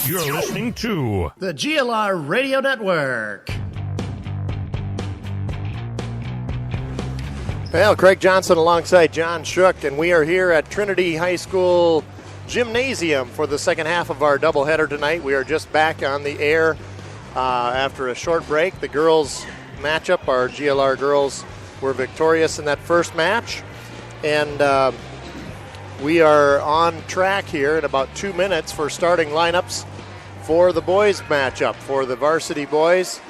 You're listening to the GLR Radio Network. Well, Craig Johnson alongside John Shook, and we are here at Trinity High School Gymnasium for the second half of our doubleheader tonight. We are just back on the air after a short break. The girls matchup, our GLR girls, were victorious in that first match, and we are on track here in about 2 minutes for starting lineups for the boys matchup. For the varsity boys,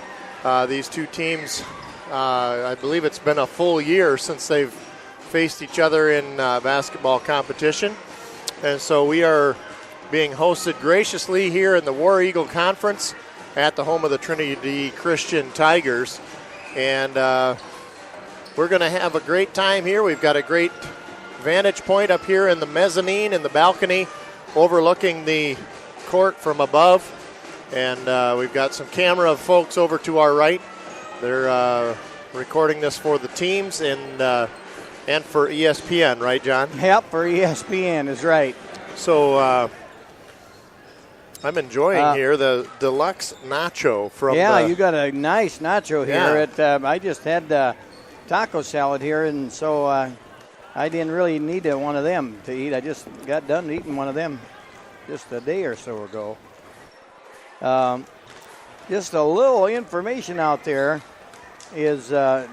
these two teams, I believe it's been a full year since they've faced each other in basketball competition. And so we are being hosted graciously here in the War Eagle Conference at the home of the Trinity Christian Tigers. And we're going to have a great time here. We've got a great vantage point up here in the mezzanine in the balcony overlooking the court from above. And we've got some camera folks over to our right. They're recording this for the teams and for ESPN, right, John? Yep, for ESPN is right. So I'm enjoying here the deluxe nacho from. Yeah, you got a nice nacho here. I just had taco salad here, and so I didn't really need one of them to eat. I just got done eating one of them just a day or so ago. Just a little information out there is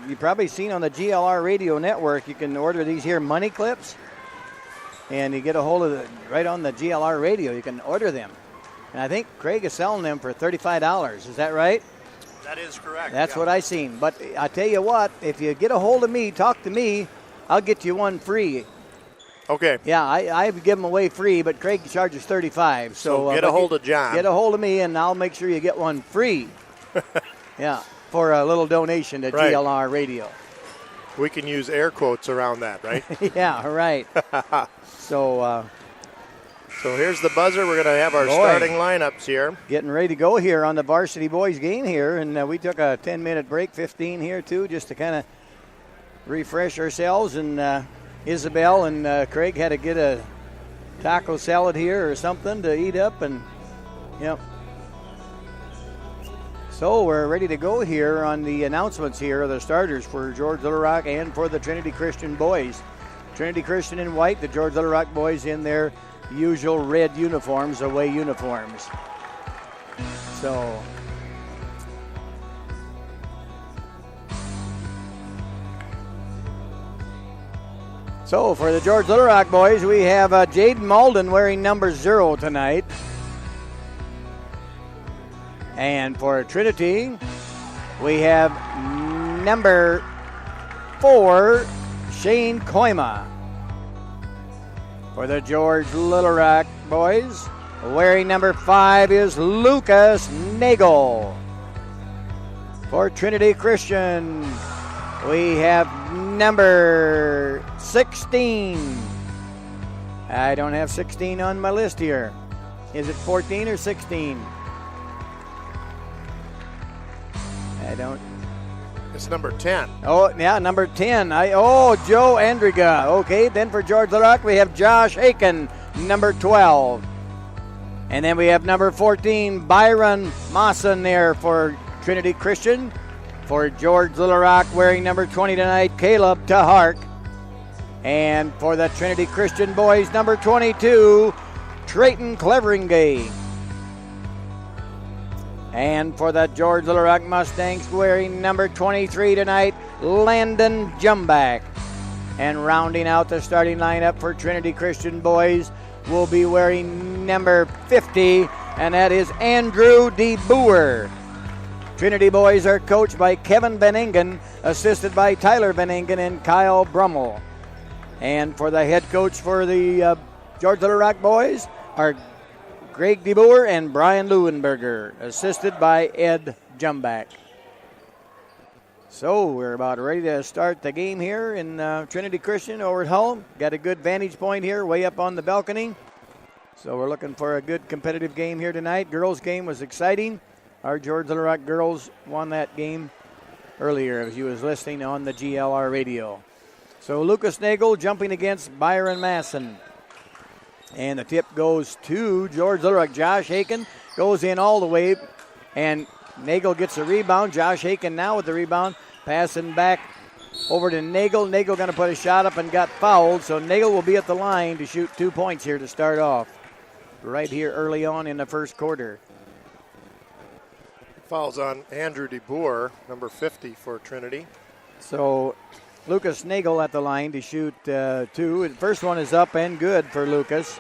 you've probably seen on the GLR Radio Network, you can order these here money clips, and you get a hold of it right on the GLR Radio. You can order them. And I think Craig is selling them for $35. Is that right? That is correct. That's what I seen. But I tell you what, if you get a hold of me, talk to me, I'll get you one free. Okay. Yeah, I give them away free, but Craig charges $35. So get a hold of John. Get a hold of me, and I'll make sure you get one free. Yeah, for a little donation to GLR Radio. We can use air quotes around that, right? Yeah, right. So here's the buzzer. We're going to have our starting lineups here. Getting ready to go here on the varsity boys game here, and we took a 10-minute break, 15 here too, just to kind of refresh ourselves. And Isabel and Craig had to get a taco salad here or something to eat up, and yep. So we're ready to go here on the announcements here of the starters for George Little Rock and for the Trinity Christian boys. Trinity Christian in white, the George Little Rock boys in their usual red uniforms, away uniforms. So for the George Little Rock boys, we have Jaden Malden wearing number 0 tonight. And for Trinity, we have number 4, Shane Koima. For the George Little Rock boys, wearing number 5 is Lucas Nagel. For Trinity Christian, we have number 16. I don't have 16 on my list here. Is it 14 or 16? I don't. It's number 10. Oh, yeah, number 10. Joe Andriga. Okay, then for George Little Rock, we have Josh Aiken, number 12. And then we have number 14, Byron Mawson there for Trinity Christian. For George Little Rock, wearing number 20 tonight, Caleb Tahark. And for the Trinity Christian boys, number 22, Trayton Cleveringay. And for the George Little Rock Mustangs, wearing number 23 tonight, Landon Jumback. And rounding out the starting lineup for Trinity Christian boys will be wearing number 50, and that is Andrew D. Boer. Trinity boys are coached by Kevin Van Ingen, assisted by Tyler Van Ingen and Kyle Brummel. And for the head coach for the George Little Rock boys are Greg DeBoer and Brian Leuenberger, assisted by Ed Jumback. So we're about ready to start the game here in Trinity Christian over at Hull. Got a good vantage point here way up on the balcony. So we're looking for a good competitive game here tonight. Girls' game was exciting. Our George Little Rock girls won that game earlier as you was listening on the GLR radio. So Lucas Nagel jumping against Byron Masson. And the tip goes to George Little Rock. Josh Aiken goes in all the way, and Nagel gets the rebound. Josh Haken now with the rebound, passing back over to Nagel. Nagel going to put a shot up and got fouled, so Nagel will be at the line to shoot 2 points here to start off, right here early on in the first quarter. Fouls on Andrew DeBoer, number 50 for Trinity. So Lucas Nagel at the line to shoot 2. The first one is up and good for Lucas.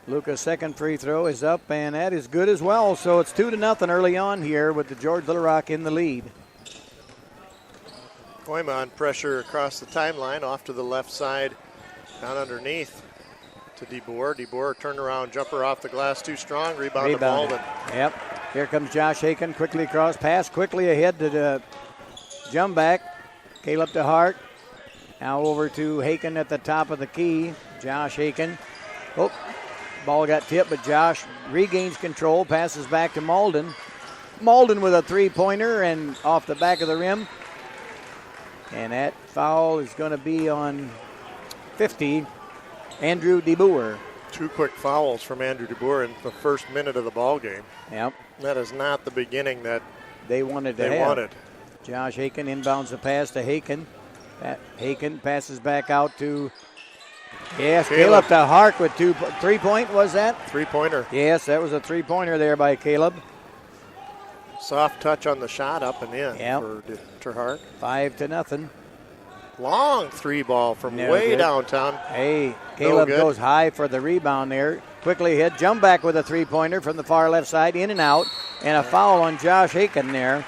Lucas' second free throw is up, and that is good as well. So it's 2-0 early on here with the George Little Rock in the lead. Koima on pressure across the timeline, off to the left side, down underneath to DeBoer. DeBoer turnaround jumper off the glass, too strong. Rebound to Malden. Yep. Here comes Josh Haken, quickly across, pass quickly ahead to the jump back. Caleb DeHart. Now over to Haken at the top of the key. Josh Haken. Oh, ball got tipped, but Josh regains control, passes back to Malden. Malden with a three-pointer and off the back of the rim. And that foul is going to be on 50, Andrew DeBoer. 2 quick fouls from Andrew DeBoer in the first minute of the ball game. Yep. That is not the beginning that they wanted. Josh Haken inbounds the pass to Haken. Haken passes back out to, yes, Caleb DeHart with 3-point, was that? 3-pointer. Yes, that was a 3-pointer there by Caleb. Soft touch on the shot, up and in for DeHart. 5-0. Long 3 ball from way downtown. Hey, Caleb goes high for the rebound there. Quickly hit, jump back with a 3-pointer from the far left side, in and out, and a foul on Josh Haken there.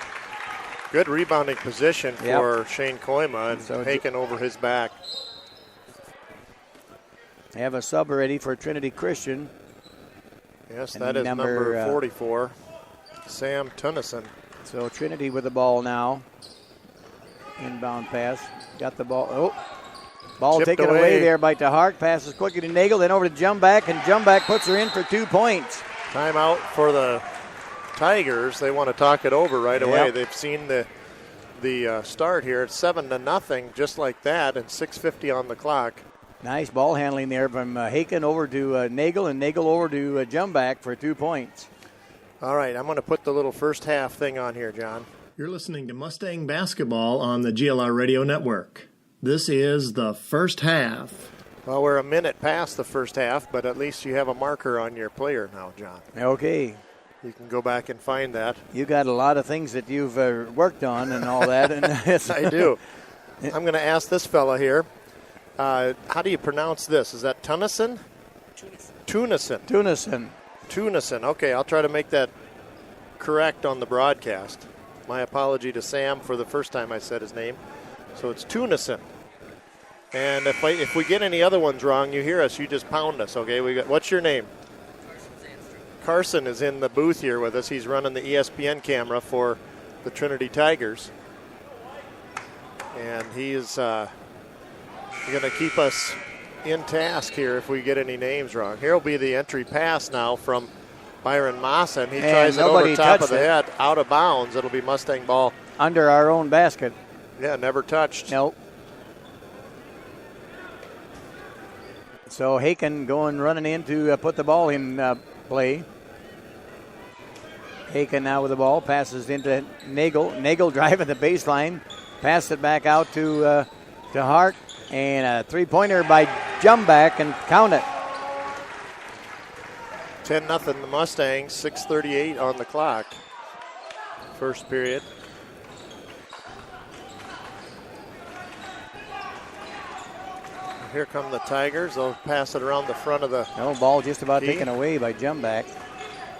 Good rebounding position for Shane Koima, and so Haken over his back. They have a sub ready for Trinity Christian. Yes, that is number 44, Sam Tunnison. So Trinity with the ball now. Inbound pass. Got the ball. Ball Chipped taken away there by DeHart. Passes quickly to Nagel, then over to Jumback, and Jumback puts her in for 2 points. Timeout for the Tigers. They want to talk it over right away. They've seen the start here. It's 7-0, just like that, and 6:50 on the clock. Nice ball handling there from Haken over to Nagel, and Nagel over to Jumback for 2 points. All right, I'm going to put the little first half thing on here, John. You're listening to Mustang Basketball on the GLR Radio Network. This is the first half. Well, we're a minute past the first half, but at least you have a marker on your player now, John. Okay. You can go back and find that. You got a lot of things that you've worked on and all that. And I do. I'm going to ask this fella here. How do you pronounce this? Is that Tunnison? Tunison. Okay, I'll try to make that correct on the broadcast. My apology to Sam for the first time I said his name. So it's Tunison. And if we get any other ones wrong, you hear us, you just pound us, okay? What's your name? Carson is in the booth here with us. He's running the ESPN camera for the Trinity Tigers. And he is going to keep us in task here if we get any names wrong. Here will be the entry pass now from Byron Massa, and he tries it over top of the head, out of bounds. It'll be Mustang ball. Under our own basket. Yeah, never touched. Nope. So Haken running in to put the ball in play. Haken now with the ball, passes into Nagel. Nagel driving the baseline, passed it back out to Hart, and a three-pointer by Jumback, and count it. 10-0 the Mustangs, 6:38 on the clock. First period. Here come the Tigers. They'll pass it around the front of the ball just about taken away by Jumback.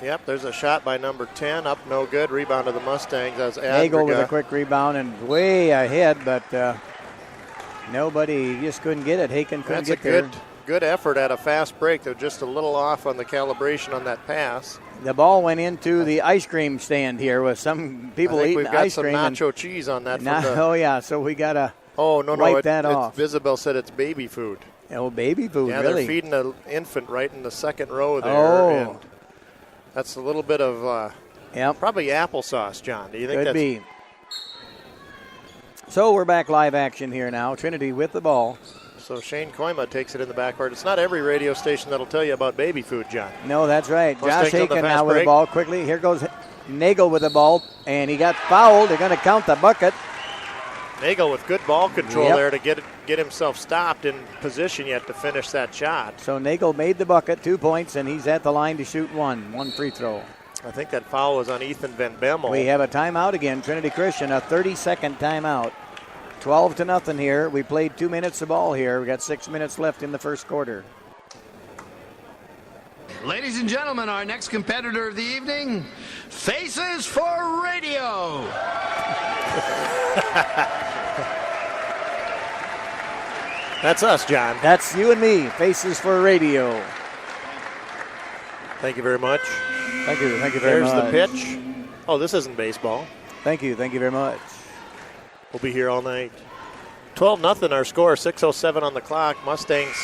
Yep, there's a shot by number 10. Up, no good. Rebound to the Mustangs. That's Nagel with a quick rebound and way ahead, but nobody just couldn't get it. Haken couldn't get there. That's a good effort at a fast break. They're just a little off on the calibration on that pass. The ball went into the ice cream stand here with some people eating ice cream. We've got some nacho cheese on that. So we got to wipe that off. Isabel said it's baby food. Oh, baby food, yeah, really? They're feeding an infant right in the second row there. Oh. And that's a little bit of probably applesauce, John. Do you think Could be. So we're back live action here now. Trinity with the ball. So Shane Koima takes it in the backcourt. It's not every radio station that'll tell you about baby food, John. No, that's right. Josh Mustangs on the Aiken fast now with the break. ball quickly. Here goes Nagel with the ball, and he got fouled. They're going to count the bucket. Nagel with good ball control Yep. there to get himself stopped in position yet to finish that shot. So Nagel made the bucket, 2 points, and he's at the line to shoot one free throw. I think that foul was on Ethan Van Bemmel. We have a timeout again, Trinity Christian, a 30-second timeout. 12-0 here. We played 2 minutes of ball here. We got 6 minutes left in the first quarter. Ladies and gentlemen, our next competitor of the evening, Faces for Radio. That's us, John. That's you and me, Faces for Radio. Thank you very much. Thank you very There's much. the pitch. Oh, this isn't baseball. Thank you very much. We'll be here all night. 12-0 our score, 6:07 on the clock. Mustangs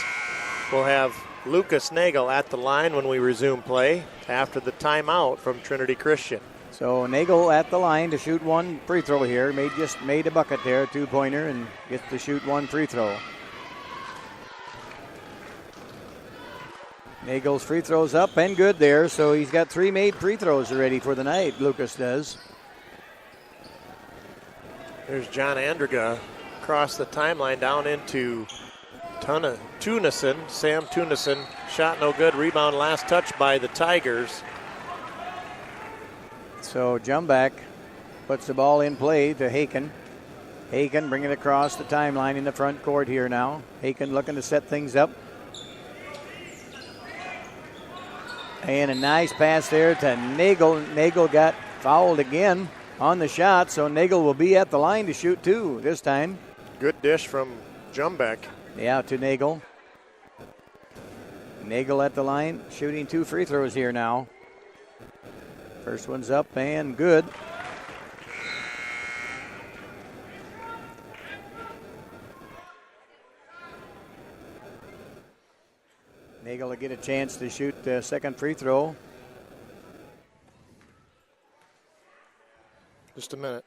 will have Lucas Nagel at the line when we resume play after the timeout from Trinity Christian. So Nagel at the line to shoot one free throw here. Just made a bucket there, 2-pointer, and gets to shoot one free throw. Nagel's free throws up and good there, so he's got 3 made free throws already for the night, Lucas does. There's John Andriga across the timeline down into Tunison. Sam Tunison, shot no good. Rebound last touch by the Tigers. So Jumback puts the ball in play to Haken. Haken bringing it across the timeline in the front court here now. Haken looking to set things up. And a nice pass there to Nagel. Nagel got fouled again on the shot, so Nagel will be at the line to shoot 2 this time. Good dish from Jumbeck. Yeah, to Nagel. Nagel at the line, shooting 2 free throws here now. First one's up and good. Nagel will get a chance to shoot the second free throw. Just a minute.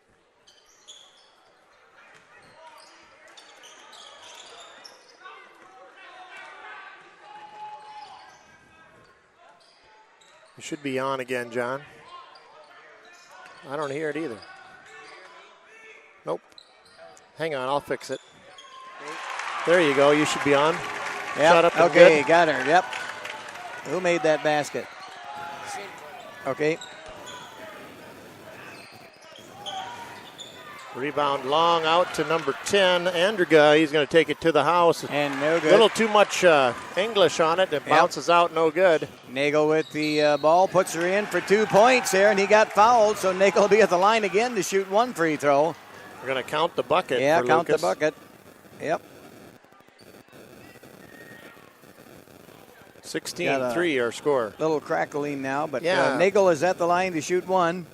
You should be on again, John. I don't hear it either. Nope. Hang on, I'll fix it. There you go. You should be on. Yep. Shot up and Okay, good. got her. Yep. Who made that basket? Okay. Rebound long out to number 10, Andriga. He's going to take it to the house. And no A good. little too much English on it. It bounces out, no good. Nagel with the ball, puts her in for 2 points there, and he got fouled, so Nagel will be at the line again to shoot 1 free throw. We're going to count the bucket. Yeah, for count Lucas. the bucket. Yep. 16-3 our score. Little crackling now, but Yeah. Nagel is at the line to shoot 1.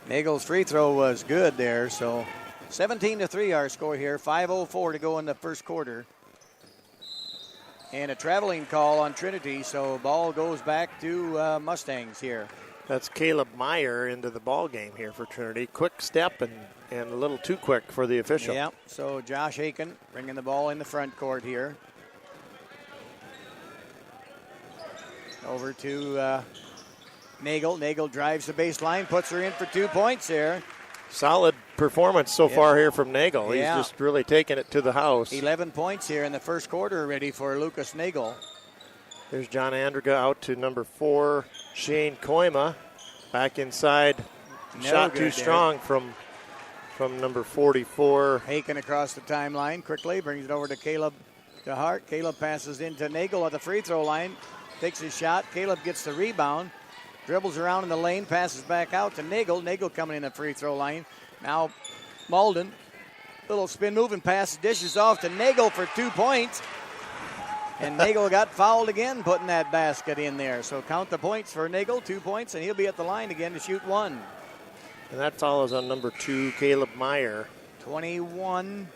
Nagel's free throw was good there, so 17-3 our score here. 5:04 to go in the first quarter. And a traveling call on Trinity, so ball goes back to Mustangs here. That's Caleb Meyer into the ball game here for Trinity. Quick step and a little too quick for the official. Yeah, so Josh Aiken bringing the ball in the front court here. Over to Nagel. Nagel drives the baseline, puts her in for 2 points there. Solid performance so far here from Nagel. Yeah. He's just really taking it to the house. 11 points here in the first quarter already for Lucas Nagel. There's John Andriga out to number 4, Shane Koima. Back inside. No Shot good too there. strong from number 44. Haken across the timeline quickly, brings it over to Caleb DeHart. Caleb passes into Nagel at the free throw line, takes his shot. Caleb gets the rebound, dribbles around in the lane, passes back out to Nagel. Nagel coming in the free throw line. Now Malden, little spin moving pass, dishes off to Nagel for 2 points. And Nagel got fouled again, putting that basket in there. So count the points for Nagel, 2 points, and he'll be at the line again to shoot 1. And that follows on number 2, Caleb Meyer. 21-3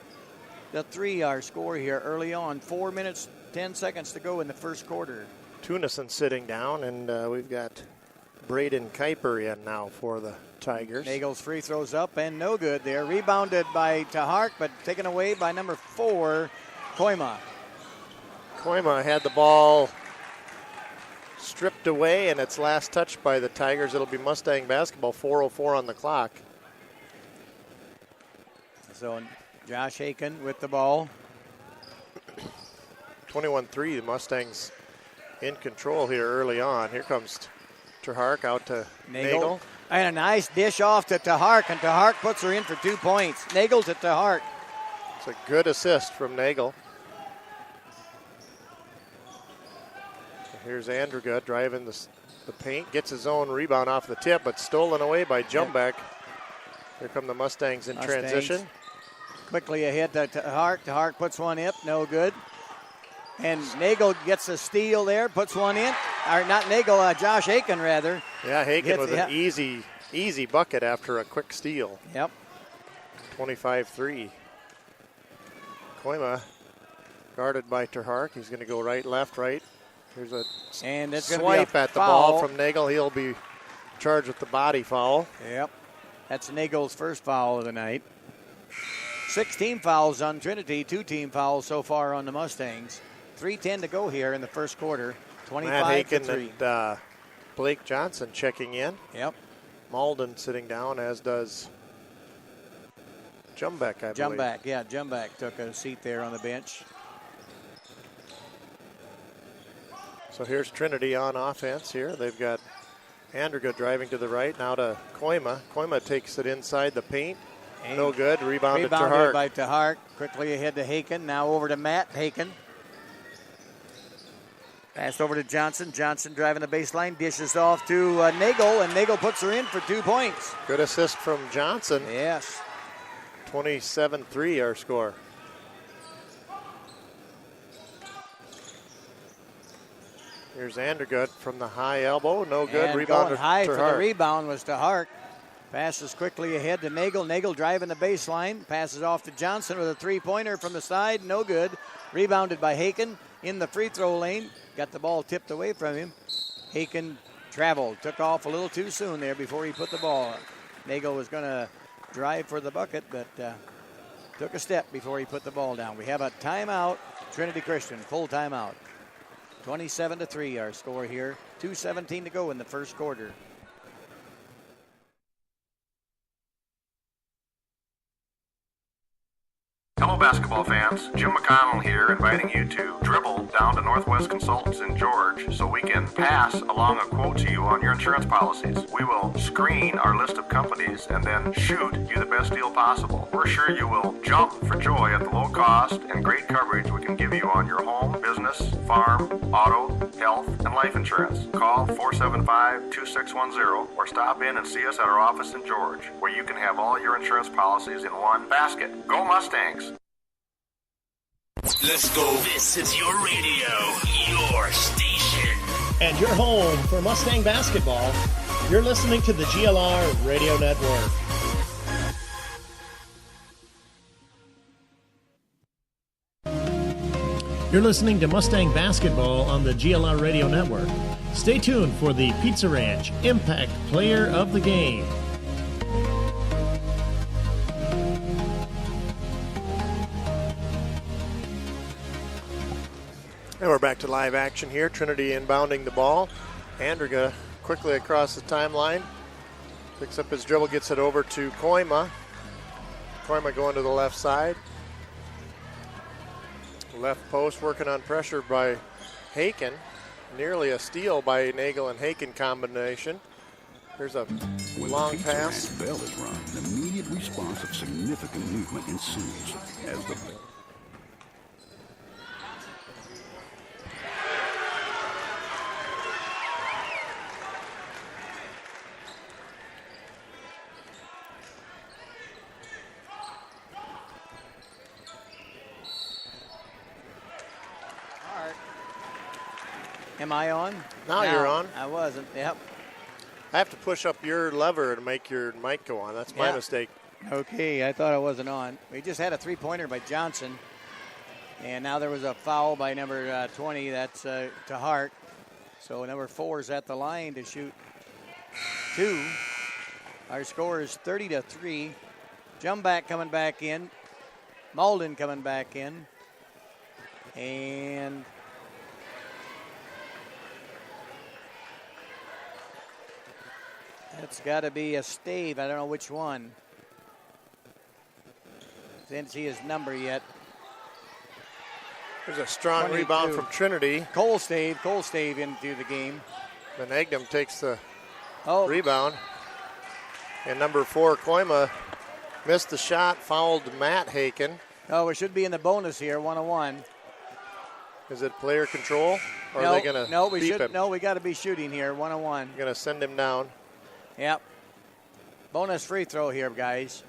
our score here early on. 4 minutes, 10 seconds to go in the first quarter. Tunison sitting down, and we've got Braden Kuiper in now for the Tigers. Nagel's free throws up and no good there. Rebounded by Tahark, but taken away by number 4, Koima. Koima had the ball stripped away, and it's last touched by the Tigers. It'll be Mustang basketball, 4:04 on the clock. So Josh Aiken with the ball. 21-3, the Mustangs in control here early on. Here comes Tahark out to Nagel. And a nice dish off to Tahark, and Tahark puts her in for 2 points. Nagel to Tahark. It's a good assist from Nagel. Here's Andruga driving the paint, gets his own rebound off the tip, but stolen away by Jumbeck. Here come the Mustangs in transition. Quickly ahead to Tahark. Tahark puts one up, no good. And Nagel gets a steal there, puts one in. Or not Nagel, Josh Aiken rather. Yeah, Aiken with an easy bucket after a quick steal. Yep. 25-3. Koima guarded by Tahark. He's going to go right, left, right. Here's a swipe at the ball from Nagel. He'll be charged with the body foul. Yep. That's Nagel's first foul of the night. 16 fouls on Trinity, 2 team fouls so far on the Mustangs. 3:10 to go here in the first quarter. 25-3. And Blake Johnson checking in. Yep. Malden sitting down, as does Jumbeck, I believe. Jumbeck took a seat there on the bench. So here's Trinity on offense here. They've got Andruga driving to the right, now to Koima. Koima takes it inside the paint. No good. Rebounded Tahark. By Tahark. Quickly ahead to Haken. Now over to Matt Haken. Passed over to Johnson. Johnson driving the baseline. Dishes off to Nagel, and Nagel puts her in for 2 points. Good assist from Johnson. Yes. 27-3 our score. Here's Andruga from the high elbow. No good. And Rebound going high for the Tahark. rebound was Tahark. Passes quickly ahead to Nagel. Nagel driving the baseline. Passes off to Johnson with a 3-pointer from the side. No good. Rebounded by Haken in the free throw lane. Got the ball tipped away from him. Haken traveled. Took off a little too soon there before he put the ball up. Nagel was going to drive for the bucket, but took a step before he put the ball down. We have a timeout. Trinity Christian, full timeout. 27-3 our score here. 2:17 to go in the first quarter. Hello, basketball fans. Jim McConnell here, inviting you to dribble down to Northwest Consultants in George so we can pass along a quote to you on your insurance policies. We will screen our list of companies and then shoot you the best deal possible. We're sure you will jump for joy at the low cost and great coverage we can give you on your home, business, farm, auto, health, and life insurance. Call 475-2610 or stop in and see us at our office in George, where you can have all your insurance policies in one basket. Go Mustangs! Let's go. This is your radio, your station. And your home for Mustang basketball. You're listening to the GLR Radio Network. You're listening to Mustang basketball on the GLR Radio Network. Stay tuned for the Pizza Ranch Impact Player of the Game. And we're back to live action here. Trinity inbounding the ball. Andruga quickly across the timeline. Picks up his dribble, gets it over to Koima. Koima going to the left side. Left post working on pressure by Haken. Nearly a steal by Nagel and Haken combination. Here's a long pass. Bell is rung. An immediate response of significant movement ensues as the Am I on? Now you're on. I wasn't. Yep. I have to push up your lever to make your mic go on. That's my mistake. Okay, I thought I wasn't on. We just had a 3-pointer by Johnson. And now there was a foul by number 20. That's Tahark. So number 4 is at the line to shoot 2. Our score is 30-3. Jumback coming back in. Malden coming back in. And that's got to be a Stave. I don't know which one. Didn't see his number yet. There's a strong 22. rebound from Trinity. Cole Stave into the game. Van Egnum takes the Oh, rebound. And number 4, Koima, missed the shot, fouled Matt Haken. oh, we should be in the bonus here, 101. Is it player control? Or no, are they going to no, we beep should. him? No, we got to be shooting here, 101. Going to send him down. Yep. Bonus free throw here, guys.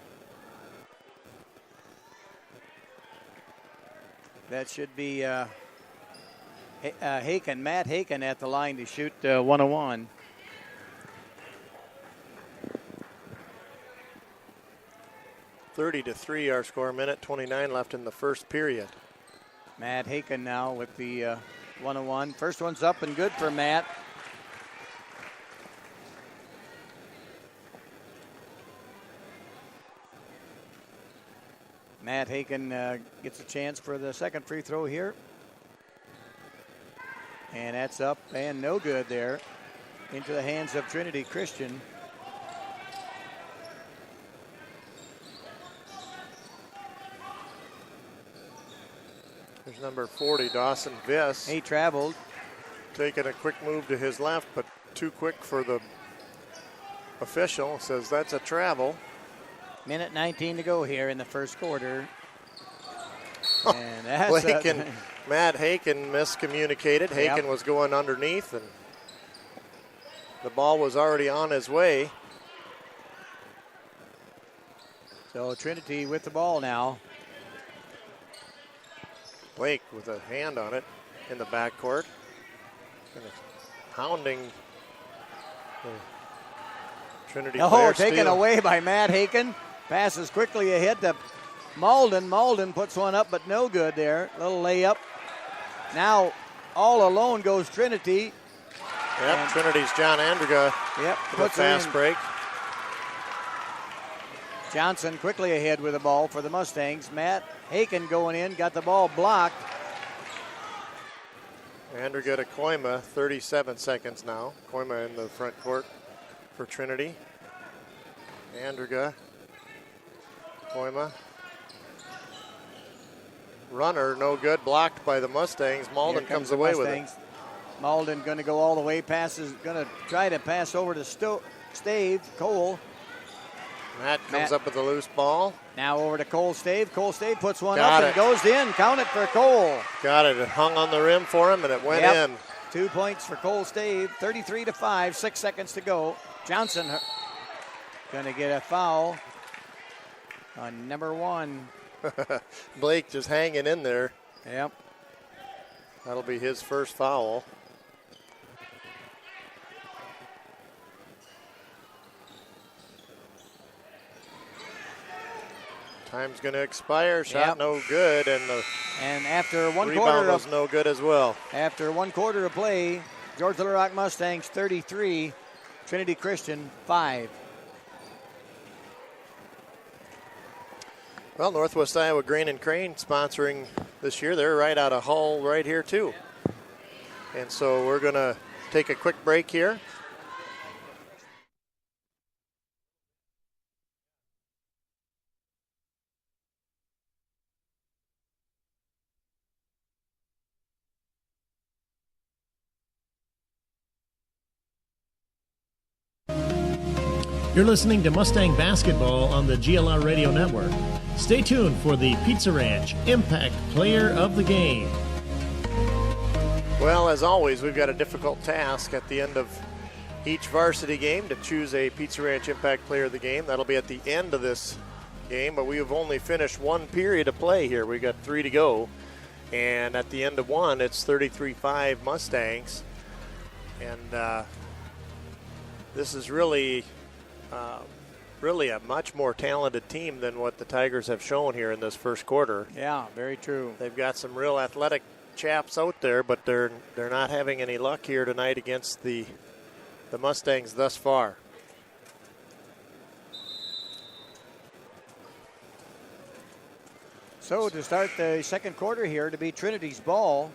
That should be Haken, Matt Haken at the line to shoot 101. (30-3) our score. Minute 29 left in the first period. Matt Haken now with the 101. First one's up and good for Matt. Matt Haken gets a chance for the second free throw here. And that's up and no good there. Into the hands of Trinity Christian. There's number 40, Dawson Viss. He traveled. Taking a quick move to his left, but too quick for the official. Says that's a travel. Minute 19 to go here in the first quarter. And that's Blake and Matt Haken miscommunicated. Yep. Haken was going underneath, and the ball was already on his way. So Trinity with the ball now. Blake with a hand on it in the backcourt. Kind of pounding the Trinity player. Taken away by Matt Haken. Passes quickly ahead to Malden. Malden puts one up, but no good there. Little layup. Now all alone goes Trinity. Yep, And Trinity's John Andriga Yep, with a puts her fast in. break. Johnson quickly ahead with the ball for the Mustangs. Matt Haken going in, got the ball blocked. Andriga to Koima, 37 seconds now. Koima in the front court for Trinity. Andriga, Koima. Runner, no good, blocked by the Mustangs. Malden Here comes the away Mustangs. with it. Malden going to go all the way, going to try to pass over to Stave, Cole. Matt comes up with a loose ball. Now over to Cole Stave. Cole Stave puts one Got up and it. goes in. Count it for Cole. Got it. It hung on the rim for him, and it went Yep. in. 2 points for Cole Stave. 33-5. 6 seconds to go. Johnson going to get a foul on number 1. Blake just hanging in there. Yep. That'll be his first foul. Time's going to expire. Shot Yep. no good, and the And after one rebound quarter was no good as well. after 1 quarter of play, George Little Rock Mustangs 33, Trinity Christian 5. Well, Northwest Iowa Grain and Crane sponsoring this year. They're right out of Hull right here too. And so we're going to take a quick break here. You're listening to Mustang Basketball on the GLR Radio Network. Stay tuned for the Pizza Ranch Impact Player of the Game. Well, as always, we've got a difficult task at the end of each varsity game to choose a Pizza Ranch Impact Player of the Game. That'll be at the end of this game, but we have only finished one period of play here. We've got 3 to go. And at the end of one, it's 33-5 Mustangs. And this is really a much more talented team than what the Tigers have shown here in this first quarter. Yeah, very true. They've got some real athletic chaps out there, but they're not having any luck here tonight against the the Mustangs thus far. So to start the second quarter here, to be Trinity's ball.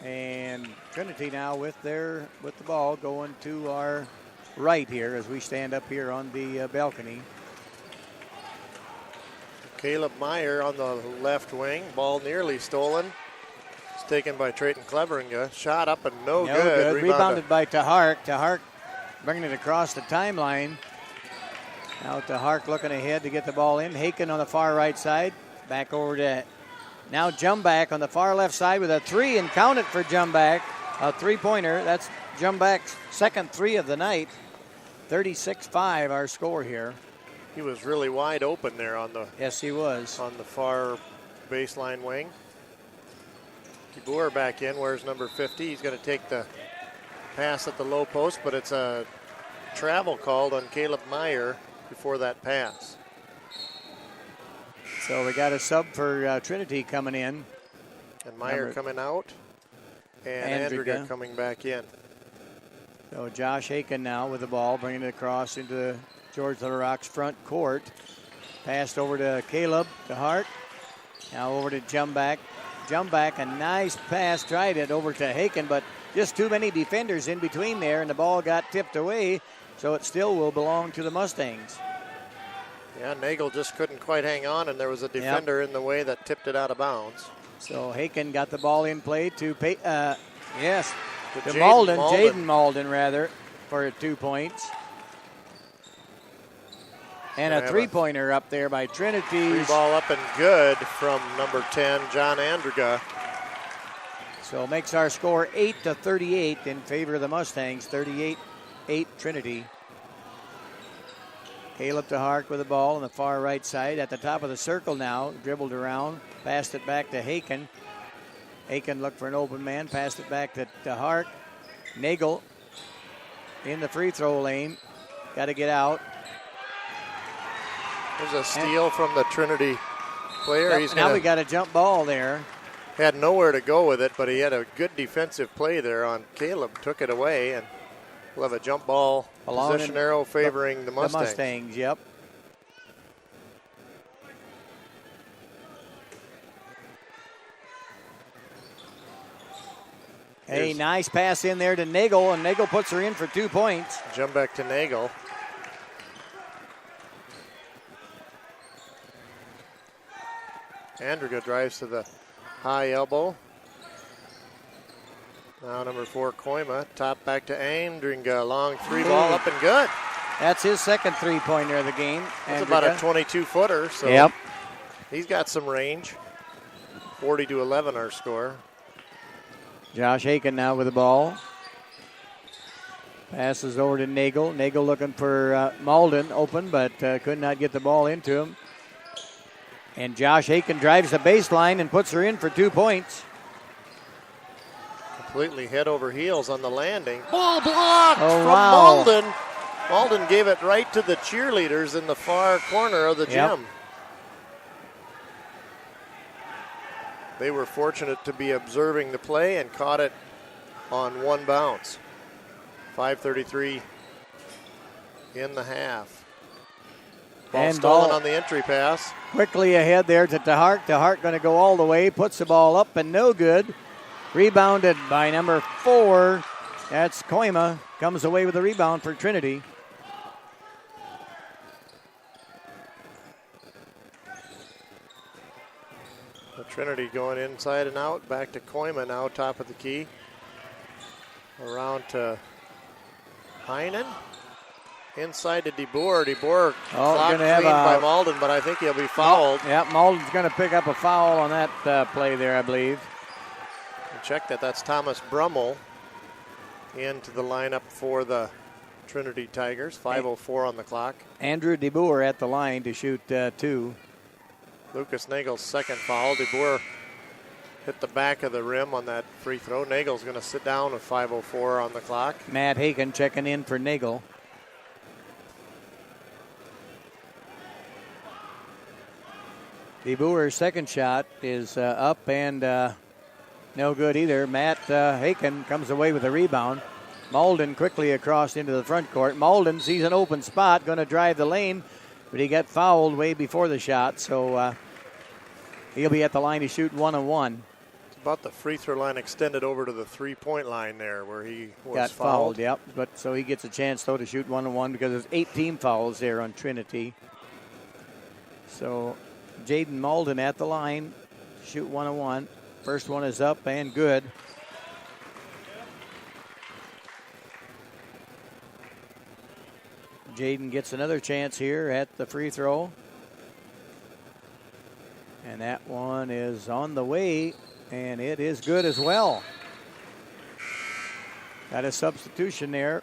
And Trinity now with the ball going to our right here as we stand up here on the balcony. Caleb Meyer on the left wing. Ball nearly stolen. It's taken by Trayton Cleveringa. Shot up and no good. Rebounded by Tahark. Tahark bringing it across the timeline. Now Tahark looking ahead to get the ball in. Haken on the far right side. Back over to now Jumback on the far left side with a three, and count it for Jumback. A three-pointer. That's Jumback's second three of the night. 36-5 our score here. He was really wide open there on the Yes, he was. on the far baseline wing. DeBoer back in. Where's number 50? He's going to take the pass at the low post, but it's a travel called on Caleb Meyer before that pass. So we got a sub for Trinity coming in. And Meyer coming out. And Andriga coming back in. So Josh Haken now with the ball, bringing it across into George Little Rock's front court. Passed over to Caleb, to Hart. Now over to Jumback. Jumback, a nice pass, tried it over to Haken, but just too many defenders in between there, and the ball got tipped away, so it still will belong to the Mustangs. Yeah, Nagel just couldn't quite hang on, and there was a defender in the way that tipped it out of bounds. So Haken got the ball in play to Malden, Jaden Jaden Malden rather, for 2 points. And a three-pointer up there by Trinity. Free ball up and good from number 10, John Andriga. So makes our score 8-38 in favor of the Mustangs, 38-8 Trinity. Caleb Tahark with the ball on the far right side at the top of the circle now. Dribbled around, passed it back to Haken. Haken looked for an open man, passed it back to Tahark. Nagel in the free throw lane. Got to get out. There's a steal from the Trinity player. Now we got a jump ball there. Had nowhere to go with it, but he had a good defensive play there on Caleb. Took it away, and we'll have a jump ball position arrow favoring the Mustangs. The Mustangs, yep. A nice pass in there to Nagel, and Nagel puts her in for 2 points. Jump back to Nagel. Andriga drives to the high elbow. Now number 4, Koima. Top back to Andriga. Long three ball up and good. That's his second three-pointer of the game. That's about a 22-footer. So yep. He's got some range. 40-11 our score. Josh Haken now with the ball. Passes over to Nagel. Nagel looking for Malden open, but could not get the ball into him. And Josh Haken drives the baseline and puts her in for 2 points. Completely head over heels on the landing. Ball blocked from wow. Malden. Malden gave it right to the cheerleaders in the far corner of the gym. They were fortunate to be observing the play and caught it on one bounce. 5:33 in the half. Ball stolen on the entry pass. Quickly ahead there to Tahark. Tahark going to go all the way. Puts the ball up and no good. Rebounded by number 4. That's Koima. Comes away with the rebound for Trinity. The Trinity going inside and out. Back to Koima now, top of the key. Around to Heinen. Inside to DeBoer. DeBoer clocked clean by Malden, but I think he'll be fouled. Yeah, Malden's going to pick up a foul on that play there, I believe. And check that. That's Thomas Brummel into the lineup for the Trinity Tigers. 5:04 on the clock. Andrew DeBoer at the line to shoot 2. Lucas Nagel's second foul. DeBoer hit the back of the rim on that free throw. Nagel's going to sit down with 5:04 on the clock. Matt Haken checking in for Nagel. DeBoer's second shot is up and no good either. Matt Haken comes away with a rebound. Malden quickly across into the front court. Malden sees an open spot, going to drive the lane, but he got fouled way before the shot, so he'll be at the line to shoot 1-on-1. It's about the free throw line extended over to the 3-point line there where he was got fouled. Yep. But so he gets a chance though to shoot 1-on-1 because there's 8 team fouls there on Trinity. So Jaden Malden at the line, shoot 1-on-1. First one is up and good. Jaden gets another chance here at the free throw. And that one is on the way, and it is good as well. Got a substitution there.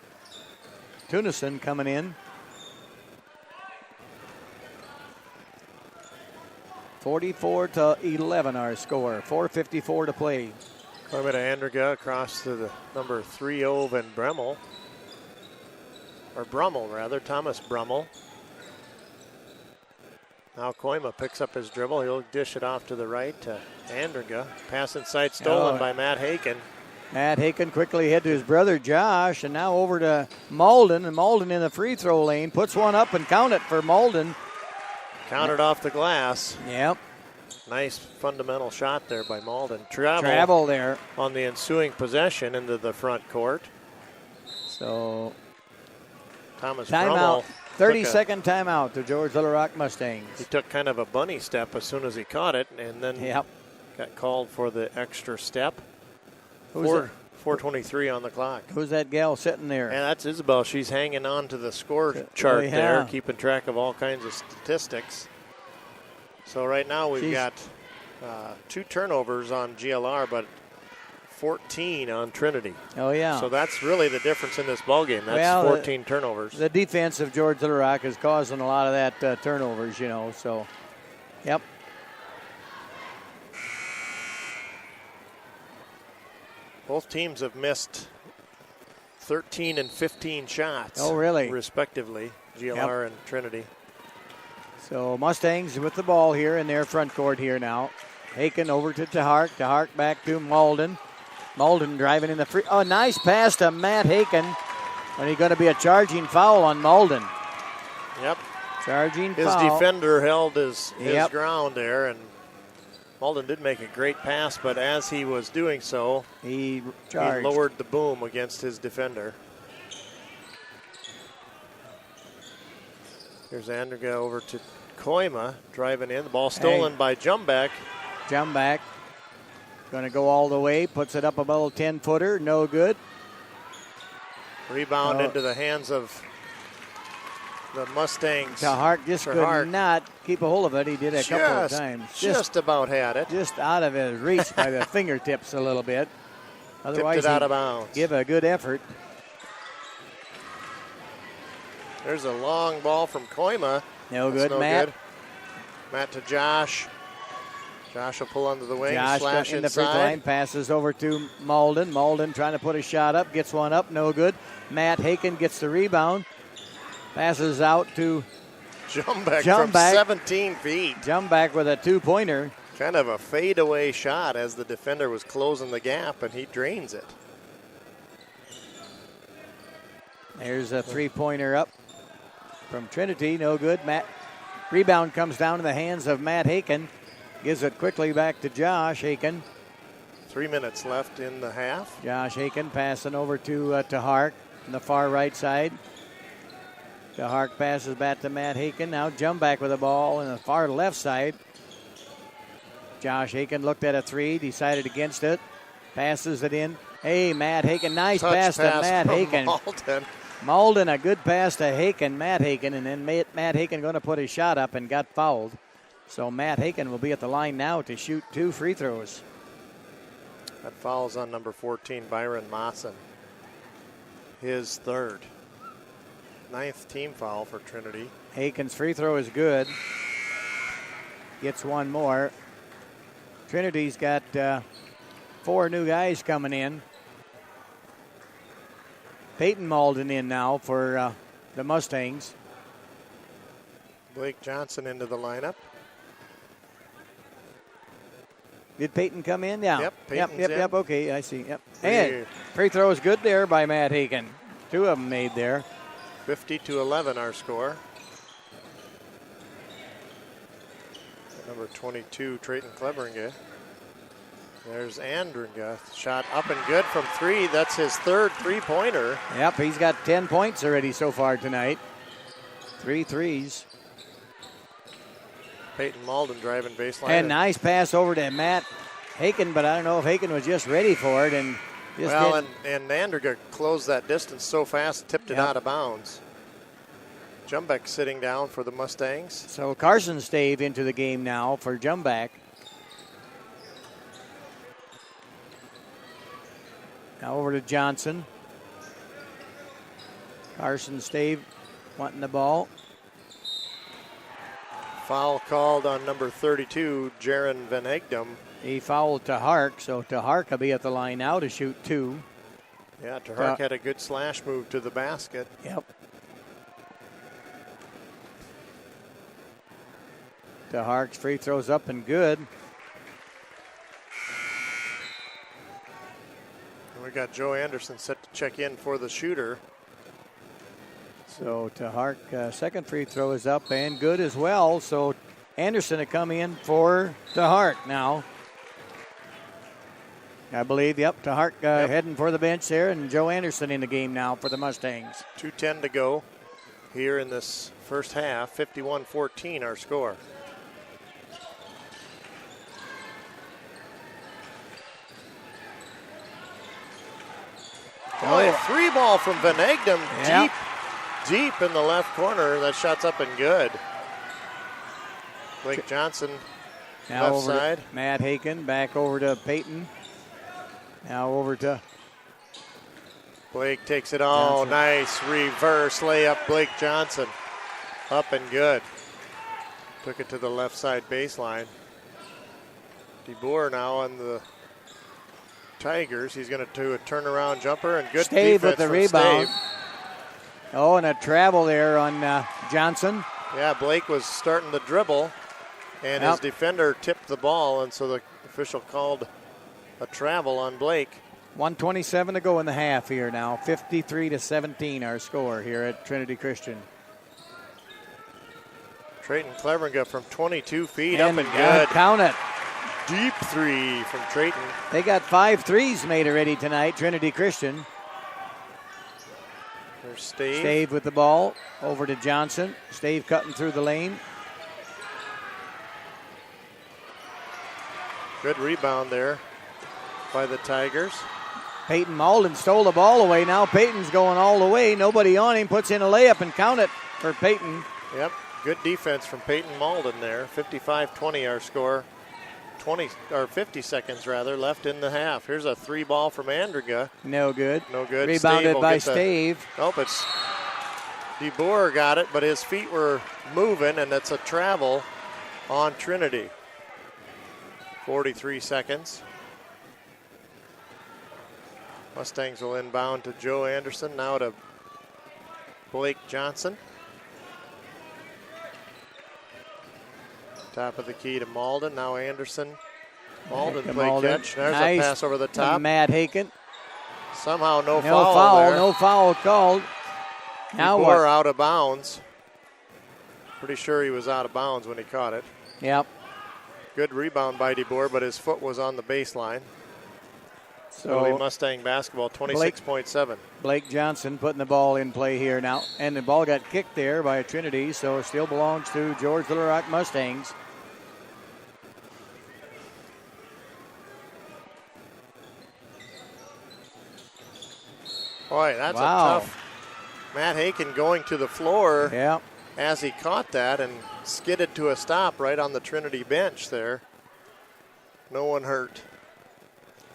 Tunison coming in. 44-11 our score. 4:54 to play. Koima to Andriga across to the number 3 Van Bremmel. Or Brummel, rather. Thomas Brummel. Now Koima picks up his dribble. He'll dish it off to the right to Andriga. Pass inside stolen by Matt Haken. Matt Haken quickly head to his brother Josh, and now over to Malden. And Malden in the free throw lane. Puts one up and count it for Malden. Countered off the glass. Yep. Nice fundamental shot there by Malden. Travel there. On the ensuing possession into the front court. So Thomas timeout. Brummel 30-second timeout to George Little Rock Mustangs. He took kind of a bunny step as soon as he caught it, and then got called for the extra step. 4:23 on the clock. Who's that gal sitting there? And that's Isabel. She's hanging on to the score chart there, keeping track of all kinds of statistics. So right now we've got 2 turnovers on GLR, but 14 on Trinity. Oh, yeah. So that's really the difference in this ballgame. That's 14 turnovers. The defense of George Little Rock is causing a lot of that turnovers, so, yep. Both teams have missed 13 and 15 shots. Oh, really? Respectively, GLR and Trinity. So Mustangs with the ball here in their front court here now. Haken over to Tahark. Tahark back to Malden. Malden driving in the free. Oh, nice pass to Matt Haken. And he's going to be a charging foul on Malden. Yep. Charging his foul. His defender held his ground there, and Malden did make a great pass, but as he was doing so, he lowered the boom against his defender. Here's Andriga over to Koima, driving in. The ball stolen by Jumback. Jumback going to go all the way, puts it up about a 10-footer, no good. Rebound into the hands of the Mustangs. Tahark just could not keep a hold of it. He did a couple of times. Just about had it. Just out of his reach by the fingertips a little bit. Otherwise, tipped it out of bounds. Give a good effort. There's a long ball from Koima. No good, Matt. Good. Matt to Josh. Josh will pull under the wing, Josh slash in the inside. front line, passes over to Malden. Malden trying to put a shot up, gets one up, no good. Matt Haken gets the rebound. Passes out to Jumback from 17 feet. Jumback with a 2-pointer. Kind of a fadeaway shot as the defender was closing the gap, and he drains it. There's a 3-pointer up from Trinity, no good. Rebound comes down in the hands of Matt Haken. Gives it quickly back to Josh Haken. 3 minutes left in the half. Josh Haken passing over to Tahark on the far right side. Tahark passes back to Matt Haken. Now Jumback with the ball on the far left side. Josh Haken looked at a 3, decided against it. Passes it in. Hey, Matt Haken, nice pass to Matt Haken. Malden, a good pass to Haken, Matt Haken, and then Matt Haken going to put his shot up and got fouled. So Matt Haken will be at the line now to shoot 2 free throws. That foul's on number 14, Byron Mawson. His third. 9th team foul for Trinity. Haken's free throw is good. Gets one more. Trinity's got 4 new guys coming in. Peyton Malden in now for the Mustangs. Blake Johnson into the lineup. Did Peyton come in? Yeah. Yep, Peyton's in. Yep. Okay, I see. Yep. And free throw is good there by Matt Haken. 2 of them made there. 50-11 our score. Number 22, Trayton Klebringa. There's Andringa. Shot up and good from 3. That's his 3rd three-pointer. Yep, he's got 10 points already so far tonight. 3 threes. Peyton Malden driving baseline. And nice pass over to Matt Haken, but I don't know if Haken was just ready for it and just and Andringa closed that distance so fast, tipped it out of bounds. Jumbeck sitting down for the Mustangs. So Carson Stave into the game now for Jumbeck. Now over to Johnson. Carson Stave wanting the ball. Foul called on number 32, Jaron Van Egdom. He fouled Tahark, so Tahark will be at the line now to shoot 2. Yeah, Tahark had a good slash move to the basket. Yep. Tahark's free throws up and good. We got Joe Anderson set to check in for the shooter. So Tahark, second free throw is up and good as well. So Anderson to come in for Tahark now. I believe, Tahark heading for the bench there, and Joe Anderson in the game now for the Mustangs. 2:10 to go here in this first half. 51-14 our score. Oh, a 3 ball from Van Egdom, deep in the left corner. That shot's up and good. Blake Johnson, now left over side. To Matt Haken, back over to Peyton. Now over to Blake takes it all. Johnson. Nice reverse layup, Blake Johnson. Up and good. Took it to the left side baseline. DeBoer now on the Tigers. He's going to do a turnaround jumper and good Stave defense with the from rebound. Stave. Oh, and a travel there on Johnson. Yeah, Blake was starting to dribble, and his defender tipped the ball, and so the official called a travel on Blake. 1:27 to go in the half here now. 53-17 our score here at Trinity Christian. Trayton Klebringa from 22 feet, And up and good. Count it. Deep 3 from Trayton. They got 5 threes made already tonight, Trinity Christian. There's Stave. Stave with the ball over to Johnson. Stave cutting through the lane. Good rebound there by the Tigers. Peyton Malden stole the ball away. Now Peyton's going all the way. Nobody on him. Puts in a layup and count it for Peyton. Yep, good defense from Peyton Malden there. 55-20 our score. 50 seconds rather left in the half. Here's a 3 ball from Andringa. No good. No good. Rebounded by Stave. Nope, it's DeBoer got it, but his feet were moving, and it's a travel on Trinity. 43 seconds. Mustangs will inbound to Joe Anderson, now to Blake Johnson. Top of the key to Malden, now Anderson. Malden play catch. There's nice. A pass over the top. Matt Haken. Somehow no foul foul there. No foul called. Now what? DeBoer out of bounds. Pretty sure he was out of bounds when he caught it. Yep. Good rebound by DeBoer, but his foot was on the baseline. So early Mustang basketball, 26.7. Blake Johnson putting the ball in play here now. And the ball got kicked there by Trinity, so it still belongs to George Little Rock Mustangs. Boy, that's a tough. Matt Haken going to the floor as he caught that and skidded to a stop right on the Trinity bench there. No one hurt.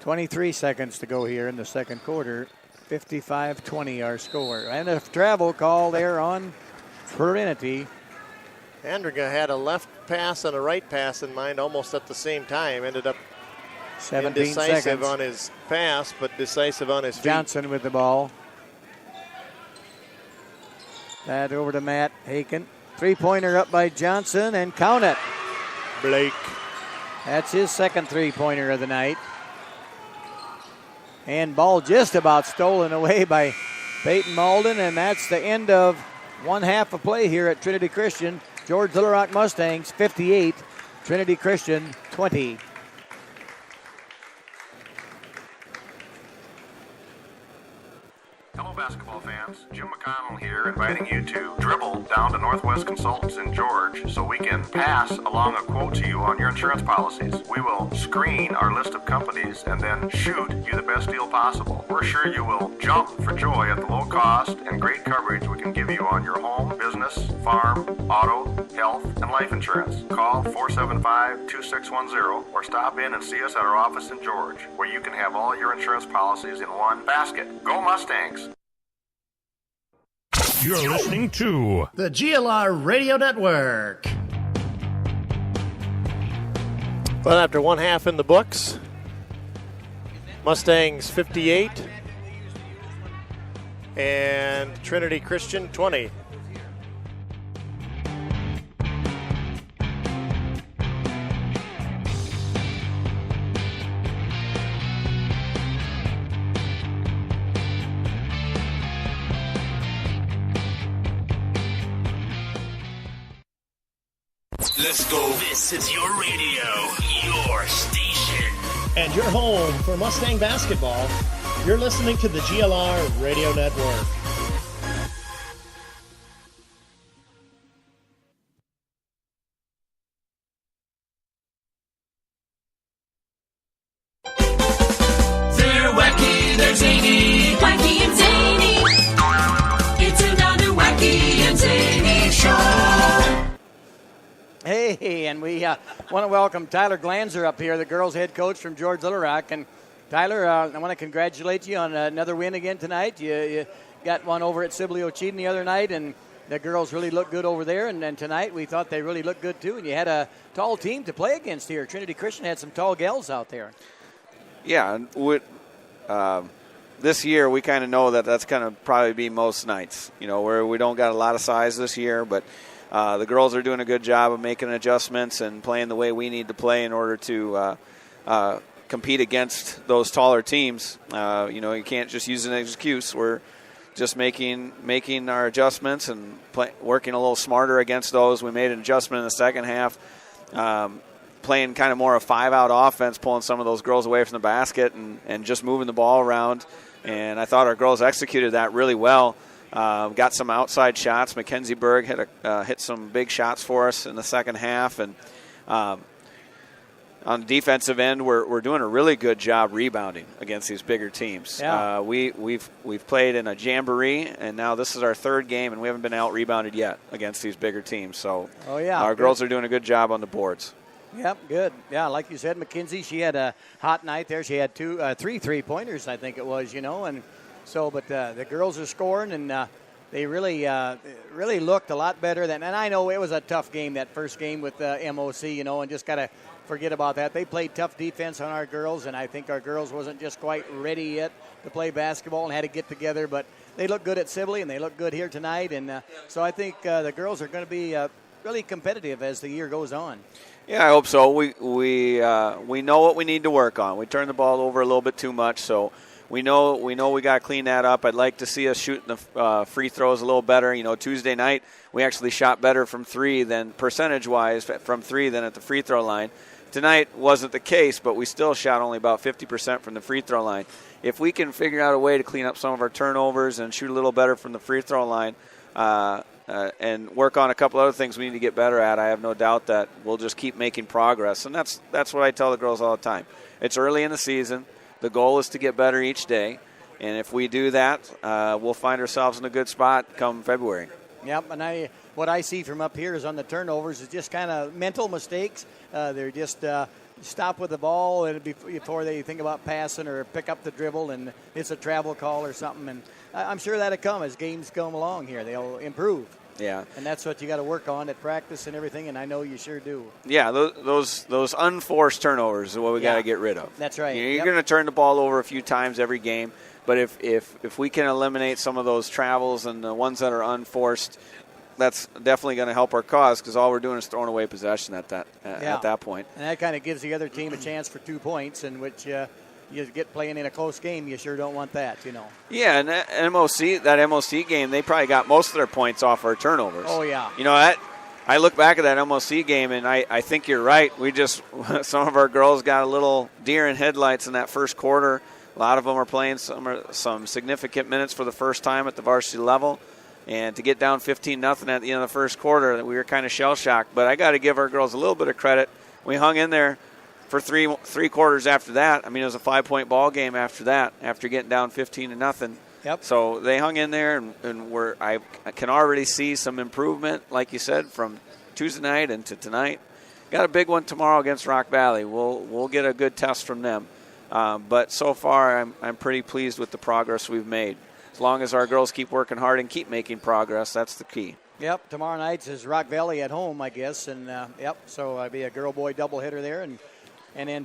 23 seconds to go here in the second quarter. 55-20 our score. And a travel call there on Trinity. Andringa had a left pass and a right pass in mind almost at the same time. Ended up 17 indecisive seconds. on his pass, but decisive on his feet. Johnson with the ball. That over to Matt Haken. 3-pointer up by Johnson, and count it. Blake That's his second three-pointer of the night. And ball just about stolen away by Peyton Malden, and that's the end of one half of play here at Trinity Christian. George Little Rock Mustangs 58, Trinity Christian 20. Hello, basketball fans. Jim McConnell here, inviting you to dribble down to Northwest Consultants in George so we can pass along a quote to you on your insurance policies. We will screen our list of companies and then shoot you the best deal possible. We're sure you will jump for joy at the low cost and great coverage we can give you on your home, business, farm, auto, health, and life insurance. Call 475-2610 or stop in and see us at our office in George, where you can have all your insurance policies in one basket. Go Mustangs! You're listening to the GLR Radio Network. Well, after one half in the books, Mustangs 58 and Trinity Christian 20. Let's go. This is your radio, your station. And your home for Mustang basketball. You're listening to the GLR Radio Network. They're wacky, they're zany. Wacky and zany. It's another wacky and zany show. Hey, and we want to welcome Tyler Glanzer up here, the girls' head coach from George Little Rock. And Tyler, I want to congratulate you on another win again tonight. You got one over at Sibley Ocheyedan the other night, and the girls really looked good over there. And tonight we thought they really looked good too. And you had a tall team to play against here. Trinity Christian had some tall gals out there. Yeah, this year we kind of know that that's going to probably be most nights. You know, where we don't got a lot of size this year, but the girls are doing a good job of making adjustments and playing the way we need to play in order to compete against those taller teams. You know, you can't just use an excuse. We're just making our adjustments and working a little smarter against those. We made an adjustment in the second half, playing kind of more a five-out offense, pulling some of those girls away from the basket and just moving the ball around. And I thought our girls executed that really well. Got some outside shots. Mackenzie Berg hit some big shots for us in the second half, and on the defensive end, we're doing a really good job rebounding against these bigger teams. Yeah. We've played in a jamboree, and now this is our third game, and we haven't been out rebounded yet against these bigger teams. So our girls are doing a good job on the boards. Yep, good. Yeah, like you said, Mackenzie, she had a hot night there. She had three three-pointers, I think it was, and. So, but the girls are scoring, and they really looked a lot better than. And I know it was a tough game, that first game with MOC, and just got to forget about that. They played tough defense on our girls, and I think our girls wasn't just quite ready yet to play basketball and had to get together. But they look good at Sibley, and they look good here tonight. And so I think the girls are going to be really competitive as the year goes on. Yeah, I hope so. We know what we need to work on. We turned the ball over a little bit too much, so. We know we got to clean that up. I'd like to see us shooting the free throws a little better. Tuesday night we actually shot better from three than percentage-wise from three than at the free throw line. Tonight wasn't the case, but we still shot only about 50% from the free throw line. If we can figure out a way to clean up some of our turnovers and shoot a little better from the free throw line and work on a couple other things we need to get better at, I have no doubt that we'll just keep making progress. And that's what I tell the girls all the time. It's early in the season. The goal is to get better each day, and if we do that, we'll find ourselves in a good spot come February. Yep, and what I see from up here is on the turnovers is just kind of mental mistakes. They're just stop with the ball and before they think about passing or pick up the dribble, and it's a travel call or something. And I'm sure that'll come as games come along here. They'll improve. Yeah, and that's what you got to work on at practice and everything, and I know you sure do. Yeah, those unforced turnovers are what we got to get rid of. That's right. You're going to turn the ball over a few times every game, but if we can eliminate some of those travels and the ones that are unforced, that's definitely going to help our cause because all we're doing is throwing away possession at that point. And that kind of gives the other team a chance for 2 points, in which you get playing in a close game. You sure don't want that, Yeah, and that MOC game, they probably got most of their points off our turnovers. Oh, yeah. I look back at that MOC game, and I think you're right. Some of our girls got a little deer in headlights in that first quarter. A lot of them are playing some significant minutes for the first time at the varsity level. And to get down 15-0 at the end of the first quarter, we were kind of shell-shocked. But I got to give our girls a little bit of credit. We hung in there for three quarters after that. I mean, it was a 5-point ball game after that, after getting down 15-0. Yep. So they hung in there, and I can already see some improvement, like you said, from Tuesday night into tonight. Got a big one tomorrow against Rock Valley. We'll get a good test from them. But so far, I'm pretty pleased with the progress we've made. As long as our girls keep working hard and keep making progress, that's the key. Yep. Tomorrow night is Rock Valley at home, I guess, and so it'll be a girl-boy doubleheader there, and then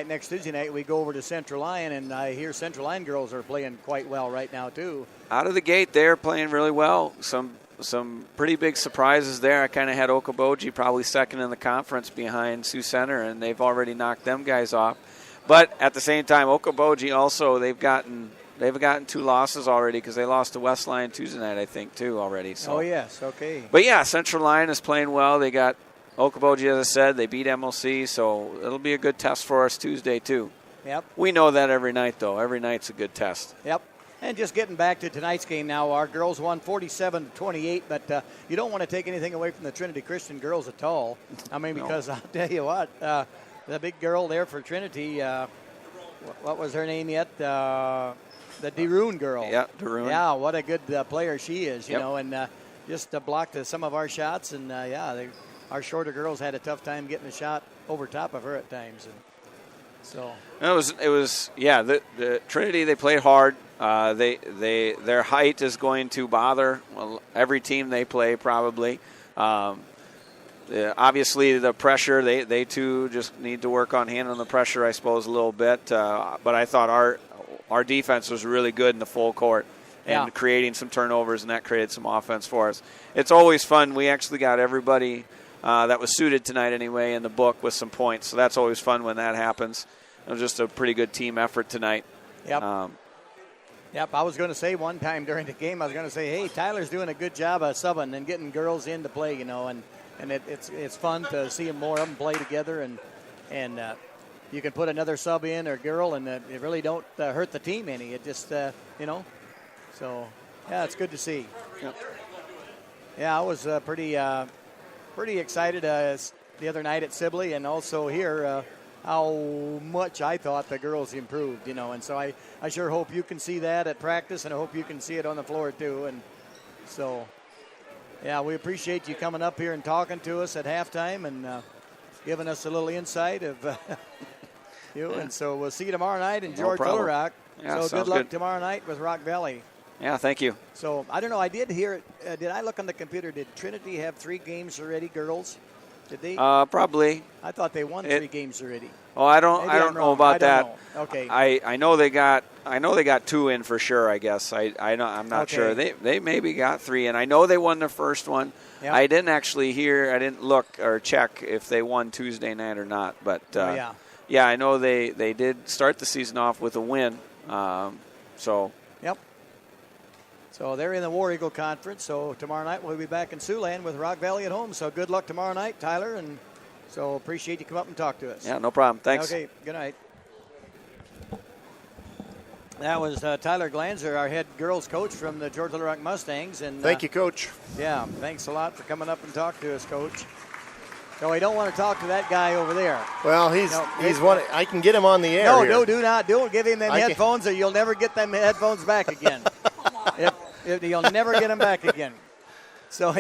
next Tuesday night, we go over to Central Line, and I hear Central Line girls are playing quite well right now too. Out of the gate, they're playing really well. Some pretty big surprises there. I kind of had Okoboji probably second in the conference behind Sioux Center, and they've already knocked them guys off. But at the same time, Okoboji also, they've gotten 2 losses already because they lost to Westline Tuesday night, I think, too, already. So. Oh, yes, okay. But, yeah, Central Line is playing well. They got Okoboji, as I said. They beat MLC, so it'll be a good test for us Tuesday, too. Yep. We know that every night, though. Every night's a good test. Yep. And just getting back to tonight's game now, our girls won 47-28, but you don't want to take anything away from the Trinity Christian girls at all. I mean, because I'll tell you what, the big girl there for Trinity, what was her name yet? The DeRoon girl. Yeah, DeRoon. Yeah, what a good player she is, you know, and just blocked some of our shots. And, our shorter girls had a tough time getting a shot over top of her at times. And so it was the Trinity, they played hard. Their height is going to bother every team they play probably. Obviously, the pressure, they too just need to work on handling the pressure, I suppose, a little bit. But I thought our defense was really good in the full court and creating some turnovers, and that created some offense for us. It's always fun. We actually got everybody that was suited tonight anyway in the book with some points, so that's always fun when that happens. It was just a pretty good team effort tonight. Yep. Yep, I was going to say one time during the game, I was going to say, hey, Tyler's doing a good job of subbing and getting girls in to play, and it's fun to see more of them play together, and you can put another sub in or girl, and it really don't hurt the team any. It just, so, yeah, it's good to see. Yep. Yeah, I was pretty excited the other night at Sibley and also here how much I thought the girls improved, and so I sure hope you can see that at practice, and I hope you can see it on the floor too. And so, yeah, we appreciate you coming up here and talking to us at halftime and giving us a little insight of you. And so we'll see you tomorrow night in George Little Rock. Yeah, so good luck tomorrow night with Rock Valley. Yeah, thank you. So I don't know. I did hear it. Did I look on the computer? Did Trinity have 3 games already, girls? Did they? Probably. I thought they won 3 games already. Oh, I don't know about that. Know. Okay. I know they got 2 in for sure. I guess I'm not sure. They maybe got 3, and I know they won their first one. Yep. I didn't actually hear. I didn't look or check if they won Tuesday night or not. But yeah, I know they did start the season off with a win. So. Yep. So they're in the War Eagle Conference. So tomorrow night we'll be back in Siouxland with Rock Valley at home. So good luck tomorrow night, Tyler, and so appreciate you come up and talk to us. Yeah, no problem. Thanks. Okay, good night. That was Tyler Glanzer, our head girls coach from the George Little Rock Mustangs. And thank you, Coach. Yeah, thanks a lot for coming up and talk to us, Coach. So we don't want to talk to that guy over there. Well, he's one. I can get him on the air. No, here. no, do not. Don't give him them headphones, or you'll never get them headphones back again. You'll never get them back again. So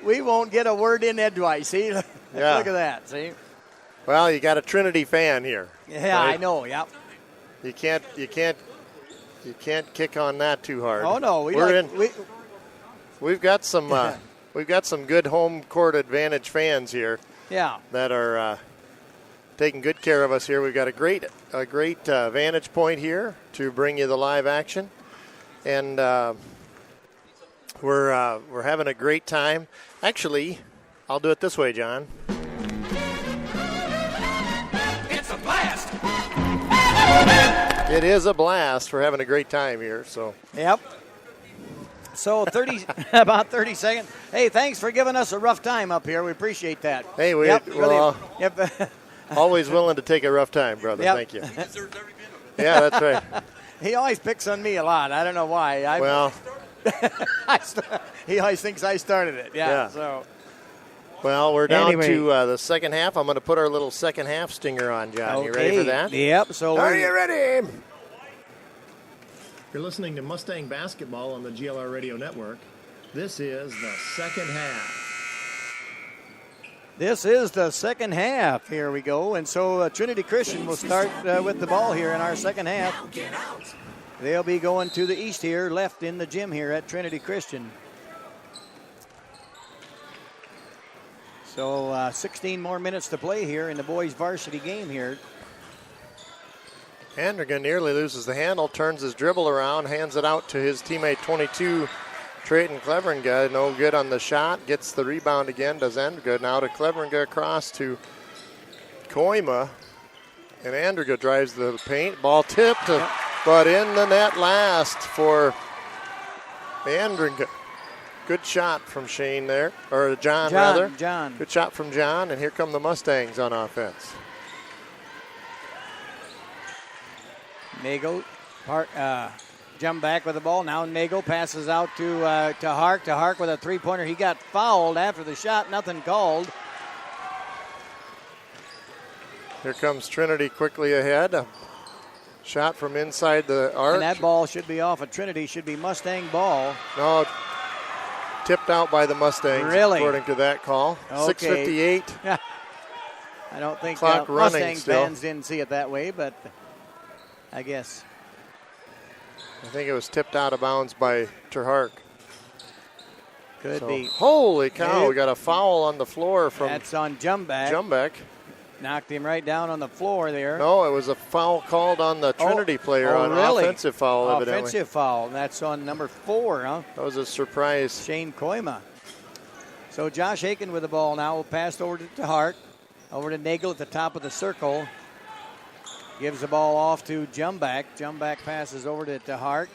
we won't get a word in edgewise. See, look at that. See. Well, you got a Trinity fan here. Yeah, right? I know. Yep. You can't kick on that too hard. Oh no, we've got some we've got some good home court advantage fans here. Yeah. That are taking good care of us here. We've got a great vantage point here to bring you the live action, and We're having a great time. Actually, I'll do it this way, John. It's a blast. It is a blast. We're having a great time here. So. Yep. So about 30 seconds. Hey, thanks for giving us a rough time up here. We appreciate that. Hey, always willing to take a rough time, brother. Yep. Thank you. Yeah, that's right. He always picks on me a lot. I don't know why. He always thinks I started it. Yeah. So. Well, we're down to the second half. I'm going to put our little second half stinger on, John. Okay. You ready for that? Yep. So are you ready? You're listening to Mustang Basketball on the GLR Radio Network. This is the second half. This is the second half. Here we go. And so Trinity Christian will start with the ball here in our second half. They'll be going to the east here, left in the gym here at Trinity Christian. So 16 more minutes to play here in the boys' varsity game here. Anderga nearly loses the handle, turns his dribble around, hands it out to his teammate 22, Trayton Cleveringa. No good on the shot, gets the rebound again, does Anderga. Now to Cleveringa across to Koima, and Anderga drives the paint. Ball tipped, but in the net last for Anderga. Good shot from Shane there, or John rather. John. Good shot from John, and here come the Mustangs on offense. Nagel, jump back with the ball. Now Nagel passes out to Hark. To Hark with a three-pointer. He got fouled after the shot. Nothing called. Here comes Trinity quickly ahead. A shot from inside the arc. And that ball should be off of Trinity. Should be Mustang ball. No, tipped out by the Mustangs, really? According to that call. Okay. 6:58. I don't think Clock running Mustang still. fans didn't see it that way, but I guess. I think it was tipped out of bounds by Terhark. Could be. Holy cow, we got a foul on the floor from That's on Jumback. Jumbeck. Knocked him right down on the floor there. No, it was a foul called on the Trinity player on really? offensive foul, evidently. Offensive foul. That's on number 4, huh? That was a surprise. Shane Koima. So Josh Aiken with the ball now. Will pass over to Hart. Over to Nagel at the top of the circle. Gives the ball off to Jumback. Jumback passes over to Hart.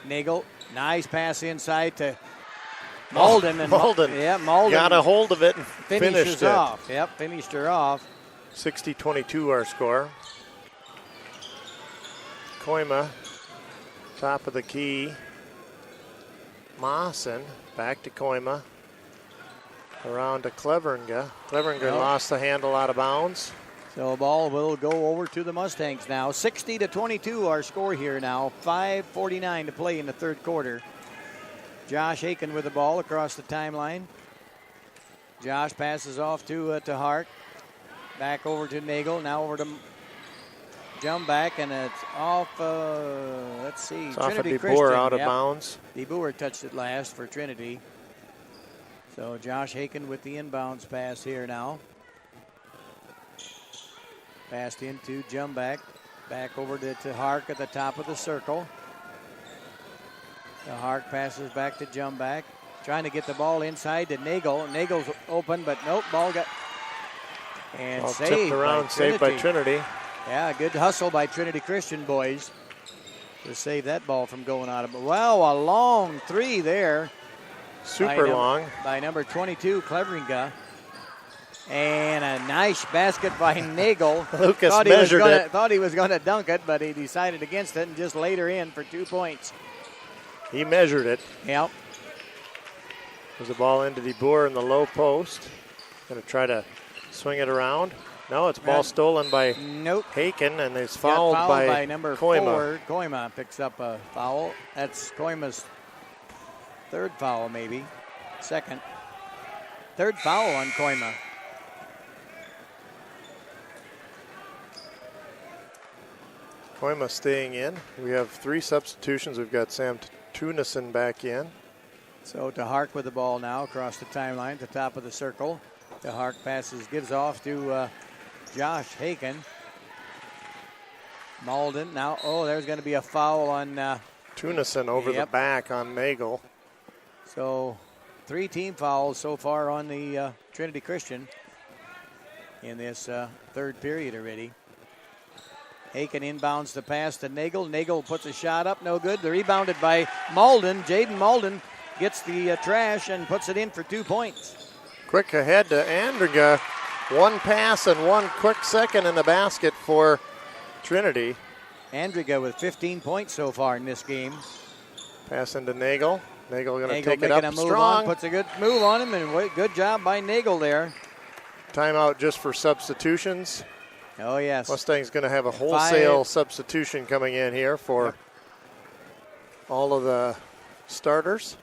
Nagel, nice pass inside to Malden. Malden. Malden got a hold of it and finished it. Off. Yep, finished her off. 60-22 our score. Koima, top of the key. Maassen, back to Koima. Around to Cleveringa. Cleveringa lost the handle out of bounds. So the ball will go over to the Mustangs now. 60-22 our score here now. 5:49 to play in the third quarter. Josh Aiken with the ball across the timeline. Josh passes off to Hart. Back over to Nagel. Now over to Jumback, and it's off. Let's see. It's Trinity off of DeBoer out of yep. bounds. DeBoer touched it last for Trinity. So Josh Aiken with the inbounds pass here now. Passed into Jumback. Back over to Hark at the top of the circle. The Hark passes back to Jumback. Trying to get the ball inside to Nagel. Nagel's open, but nope, ball got... And Ball saved tipped around, saved by Trinity. Yeah, good hustle by Trinity Christian boys to save that ball from going out of... Wow, a long three there. Super long. By number 22, Cleveringa. And a nice basket by Nagel. Lucas measured it. Thought he was going to dunk it, but he decided against it and just laid her in for 2 points. He measured it. Yep. There's a ball into DeBoer in the low post. Going to try to swing it around. No, it's ball stolen by Haken, and it's fouled by number Koima. 4. Koima picks up a foul. That's Koima's third foul, maybe. Second. Third foul on Koima. Koima staying in. We have 3 substitutions. We've got Sam Tunison back in. So to Hark with the ball now across the timeline, at the top of the circle. To Hark passes, gives off to Josh Haken. Malden now. Oh, there's going to be a foul on Tunison over the back on Nagel. So 3 team fouls so far on the Trinity Christian in this third period already. Haken inbounds the pass to Nagel. Nagel puts a shot up, no good. They're rebounded by Malden. Jaden Malden gets the trash and puts it in for 2 points. Quick ahead to Andriga. 1 pass and 1 quick second in the basket for Trinity. Andriga with 15 points so far in this game. Pass into Nagel. Nagel going to take it making up a move strong. On, puts a good move on him, and good job by Nagel there. Timeout just for substitutions. Oh, yes. Mustang's going to have a wholesale substitution coming in here for all of the starters.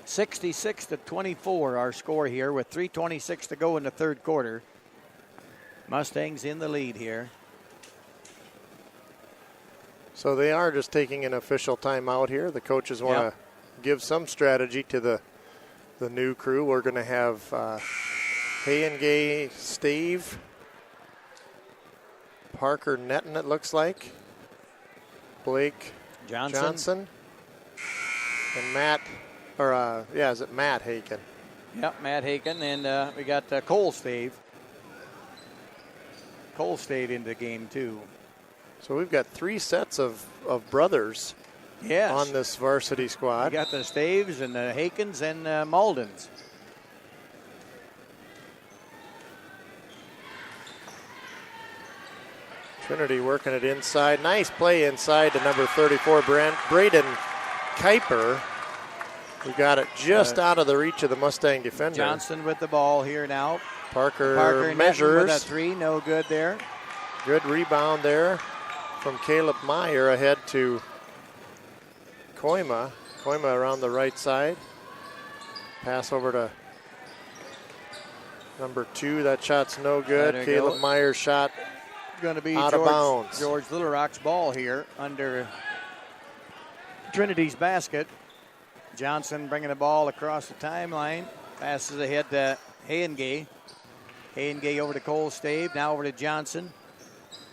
66-24 our score here with 3:26 to go in the third quarter. Mustangs in the lead here. So they are just taking an official timeout here. The coaches want to give some strategy to the new crew. We're going to have Hayengay, Stave, Parker Netton, it looks like, Blake Johnson, and Matt, is it Matt Haken? Yep, Matt Haken, and we got Cole Stave. Cole stayed in the game too. So we've got 3 sets of brothers on this varsity squad. We got the Staves and the Hakens and Maldens. Trinity working it inside. Nice play inside to number 34, Braden Kuiper, who got it just out of the reach of the Mustang defender. Johnson with the ball here now. Parker measures. With a 3, no good there. Good rebound there from Caleb Meyer ahead to Koima. Koima around the right side. Pass over to number 2. That shot's no good. Caleb Meyer's shot going to be out of bounds. George Little Rock's ball here under Trinity's basket. Johnson bringing the ball across the timeline. Passes ahead to Hayengay. Hayengay over to Cole Stave. Now over to Johnson.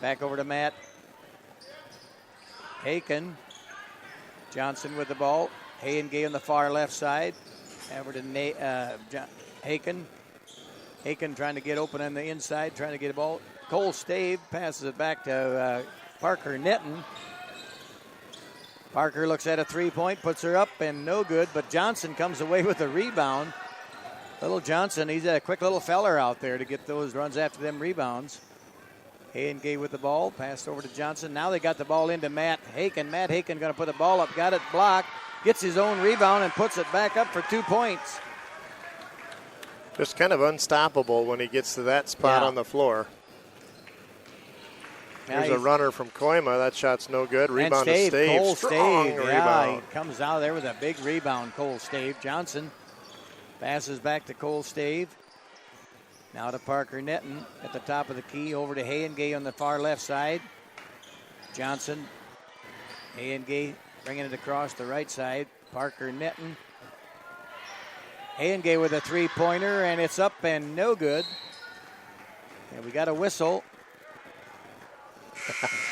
Back over to Matt Haken. Johnson with the ball. Hayengay on the far left side. Over to Haken. Haken trying to get open on the inside, trying to get a ball. Cole Stave passes it back to Parker Netton. Parker looks at a 3-point, puts her up, and no good, but Johnson comes away with a rebound. Little Johnson, he's a quick little feller out there to get those runs after them rebounds. Hayengay with the ball, passed over to Johnson. Now they got the ball into Matt Haken. Matt Haken going to put the ball up, got it blocked, gets his own rebound, and puts it back up for 2 points. Just kind of unstoppable when he gets to that spot on the floor. Here's a runner from Koima. That shot's no good. Rebound to Stave. Cole Strong Stave. rebound. He comes out there with a big rebound, Cole Stave. Johnson passes back to Cole Stave. Now to Parker Netton at the top of the key. Over to Hayengay on the far left side. Johnson. Hayengay bringing it across the right side. Parker Netton. Hayengay with a 3-pointer, and it's up and no good. And we got a whistle.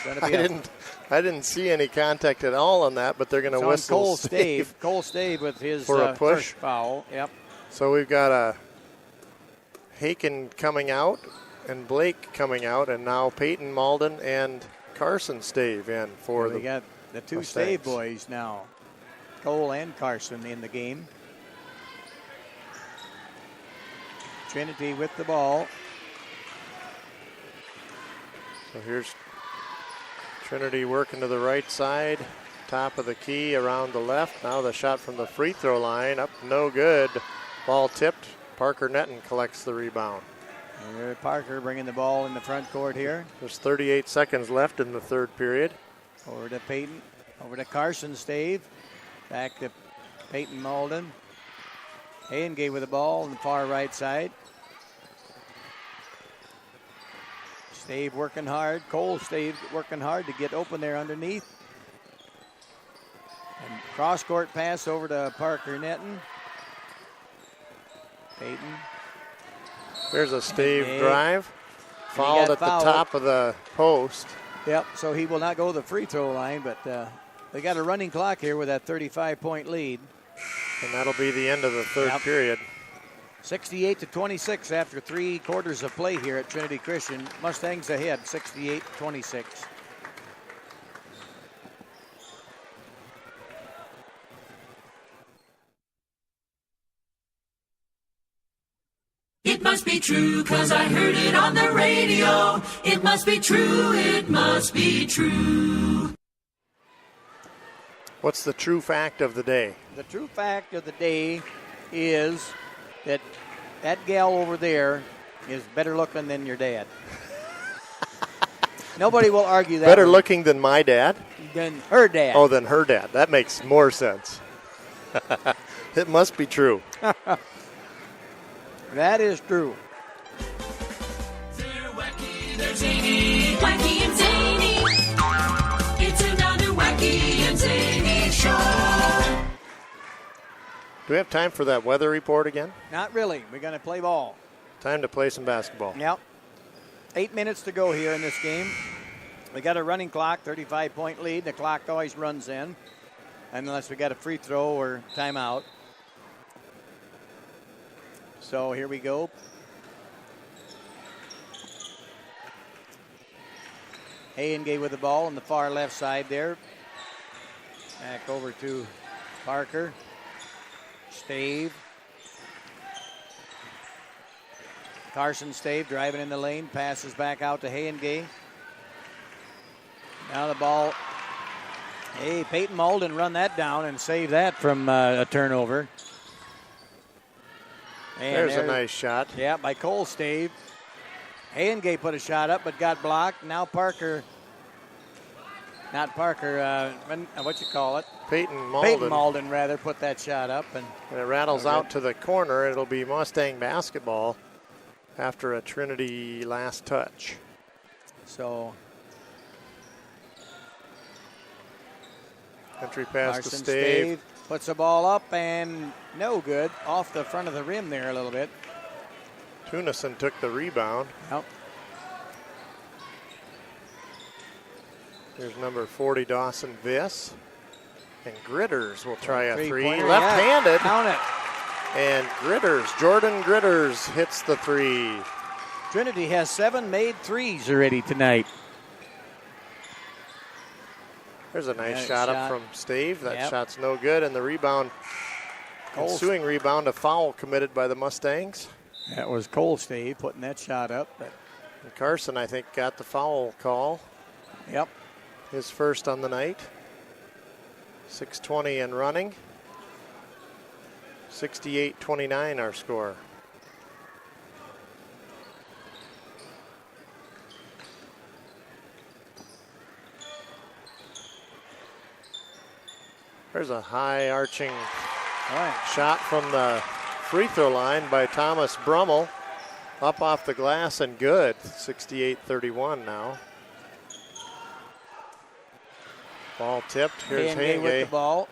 I didn't see any contact at all on that, but they're going to whistle Cole Stave. Cole Stave with his for a push. first foul. Yep. So we've got a Haken coming out and Blake coming out, and now Peyton Malden and Carson Stave in for we got the 2 Mustangs. Stave boys now. Cole and Carson in the game. Trinity with the ball. So here's Trinity working to the right side, top of the key, around the left. Now the shot from the free throw line, up no good. Ball tipped. Parker Netton collects the rebound. Parker bringing the ball in the front court here. There's 38 seconds left in the third period. Over to Peyton, over to Carson Stave. Back to Peyton Malden. Hayengay with the ball on the far right side. Stave working hard. Cole Stave working hard to get open there underneath. And cross-court pass over to Parker Netton. Peyton. There's a Stave drive. Fouled at the top of the post. Yep, so he will not go to the free throw line, but they got a running clock here with that 35-point lead. And that'll be the end of the third period. 68-26 after 3 quarters of play here at Trinity Christian. Mustangs ahead, 68-26. It must be true, 'cause I heard it on the radio. It must be true, it must be true. What's the true fact of the day? The true fact of the day is that gal over there is better looking than your dad. Nobody will argue that. Better looking than my dad? Than her dad. Oh, than her dad. That makes more sense. It must be true. That is true. They're wacky, they're zany. Wacky and zany. It's another wacky and zany show. Do we have time for that weather report again? Not really. We're going to play ball. Time to play some basketball. Yep. 8 minutes to go here in this game. We got a running clock, 35-point lead. The clock always runs in, unless we got a free throw or timeout. So here we go. Hayengay with the ball on the far left side there. Back over to Parker. Stave. Carson Stave driving in the lane. Passes back out to Hayengay. Now the ball. Hey, Peyton Malden run that down and save that from a turnover. And there's a nice shot. Yeah, by Cole Stave. Hayengay put a shot up but got blocked. Now Parker, not Parker, what you call it? Peyton Malden rather, put that shot up. And it rattles out to the corner. It'll be Mustang basketball after a Trinity last touch. So entry pass Carson to Stave. Puts the ball up and no good. Off the front of the rim there a little bit. Tunison took the rebound. Yep. Here's number 40, Dawson Viss. And Gritters will try a three. Left-handed. Left-handed. Count it. And Jordan Gritters hits the three. Trinity has 7 made threes already tonight. There's a nice shot up from Stave. That shot's no good. And the rebound, ensuing rebound, a foul committed by the Mustangs. That was Cole Stave putting that shot up. And Carson, I think, got the foul call. Yep. His first on the night. 6:20 and running. 68-29 our score. There's a high arching shot from the free throw line by Thomas Brummel. Up off the glass and good. 68-31 now. Ball tipped. Here's Hayengay with the ball.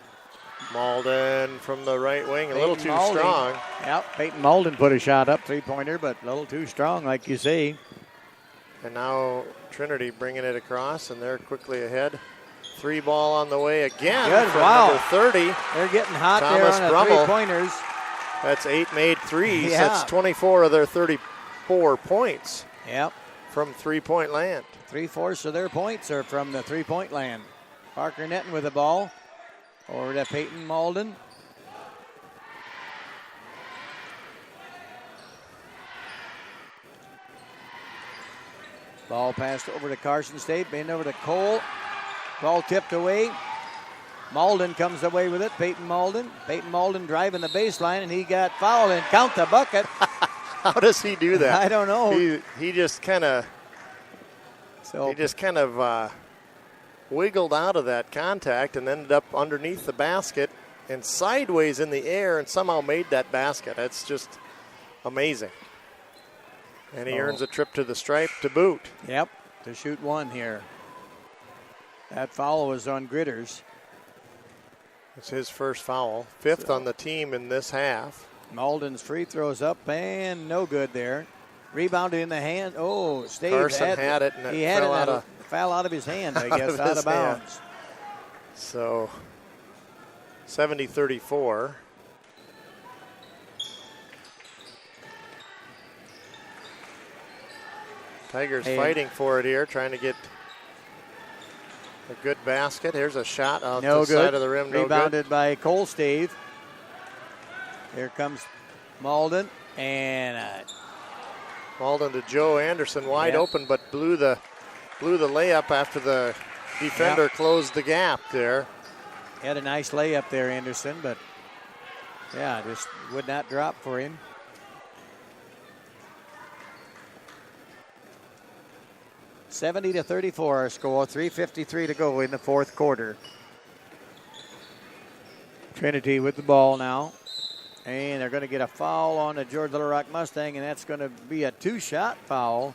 Malden from the right wing, a little too strong. Yep, Peyton Malden put a shot up, three-pointer, but a little too strong, like you say. And now Trinity bringing it across, and they're quickly ahead. 3 ball on the way again. Good, from wow. number 30. They're getting hot Thomas there on Brummel. the three-pointers. That's 8 made threes. Yeah. That's 24 of their 34 points. Yep. From three-point land. 3/4 of their points are from the three-point land. Parker Netton with the ball. Over to Peyton Malden. Ball passed over to Carson State, bend over to Cole. Ball tipped away. Malden comes away with it, Peyton Malden. Peyton Malden driving the baseline, and he got fouled and count the bucket. How does he do that? I don't know. He just kind of wiggled out of that contact and ended up underneath the basket and sideways in the air and somehow made that basket. That's just amazing. And he earns a trip to the stripe to boot. Yep, to shoot one here. That foul was on Gritters. It's his first foul. 5th on the team in this half. Malden's free throws up and no good there. Rebounded in the hand. Oh, Stave Carson had it and he it had fell fell out of his hand, I guess, out of bounds. So 70-34. Tigers fighting for it here, trying to get a good basket. Here's a shot out the side of the rim. Rebounded by Colstave. Here comes Malden. And Malden to Joe Anderson, wide open, but blew the layup after the defender closed the gap there. Had a nice layup there, Anderson, but just would not drop for him. (70-34) our score. 3:53 to go in the fourth quarter. Trinity with the ball now. And they're going to get a foul on the George Little Rock Mustang, and that's going to be a two-shot foul.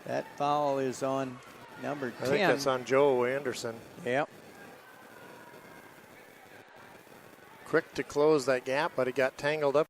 That foul is on number 10. I think that's on Joe Anderson. Yep. Quick to close that gap, but he got tangled up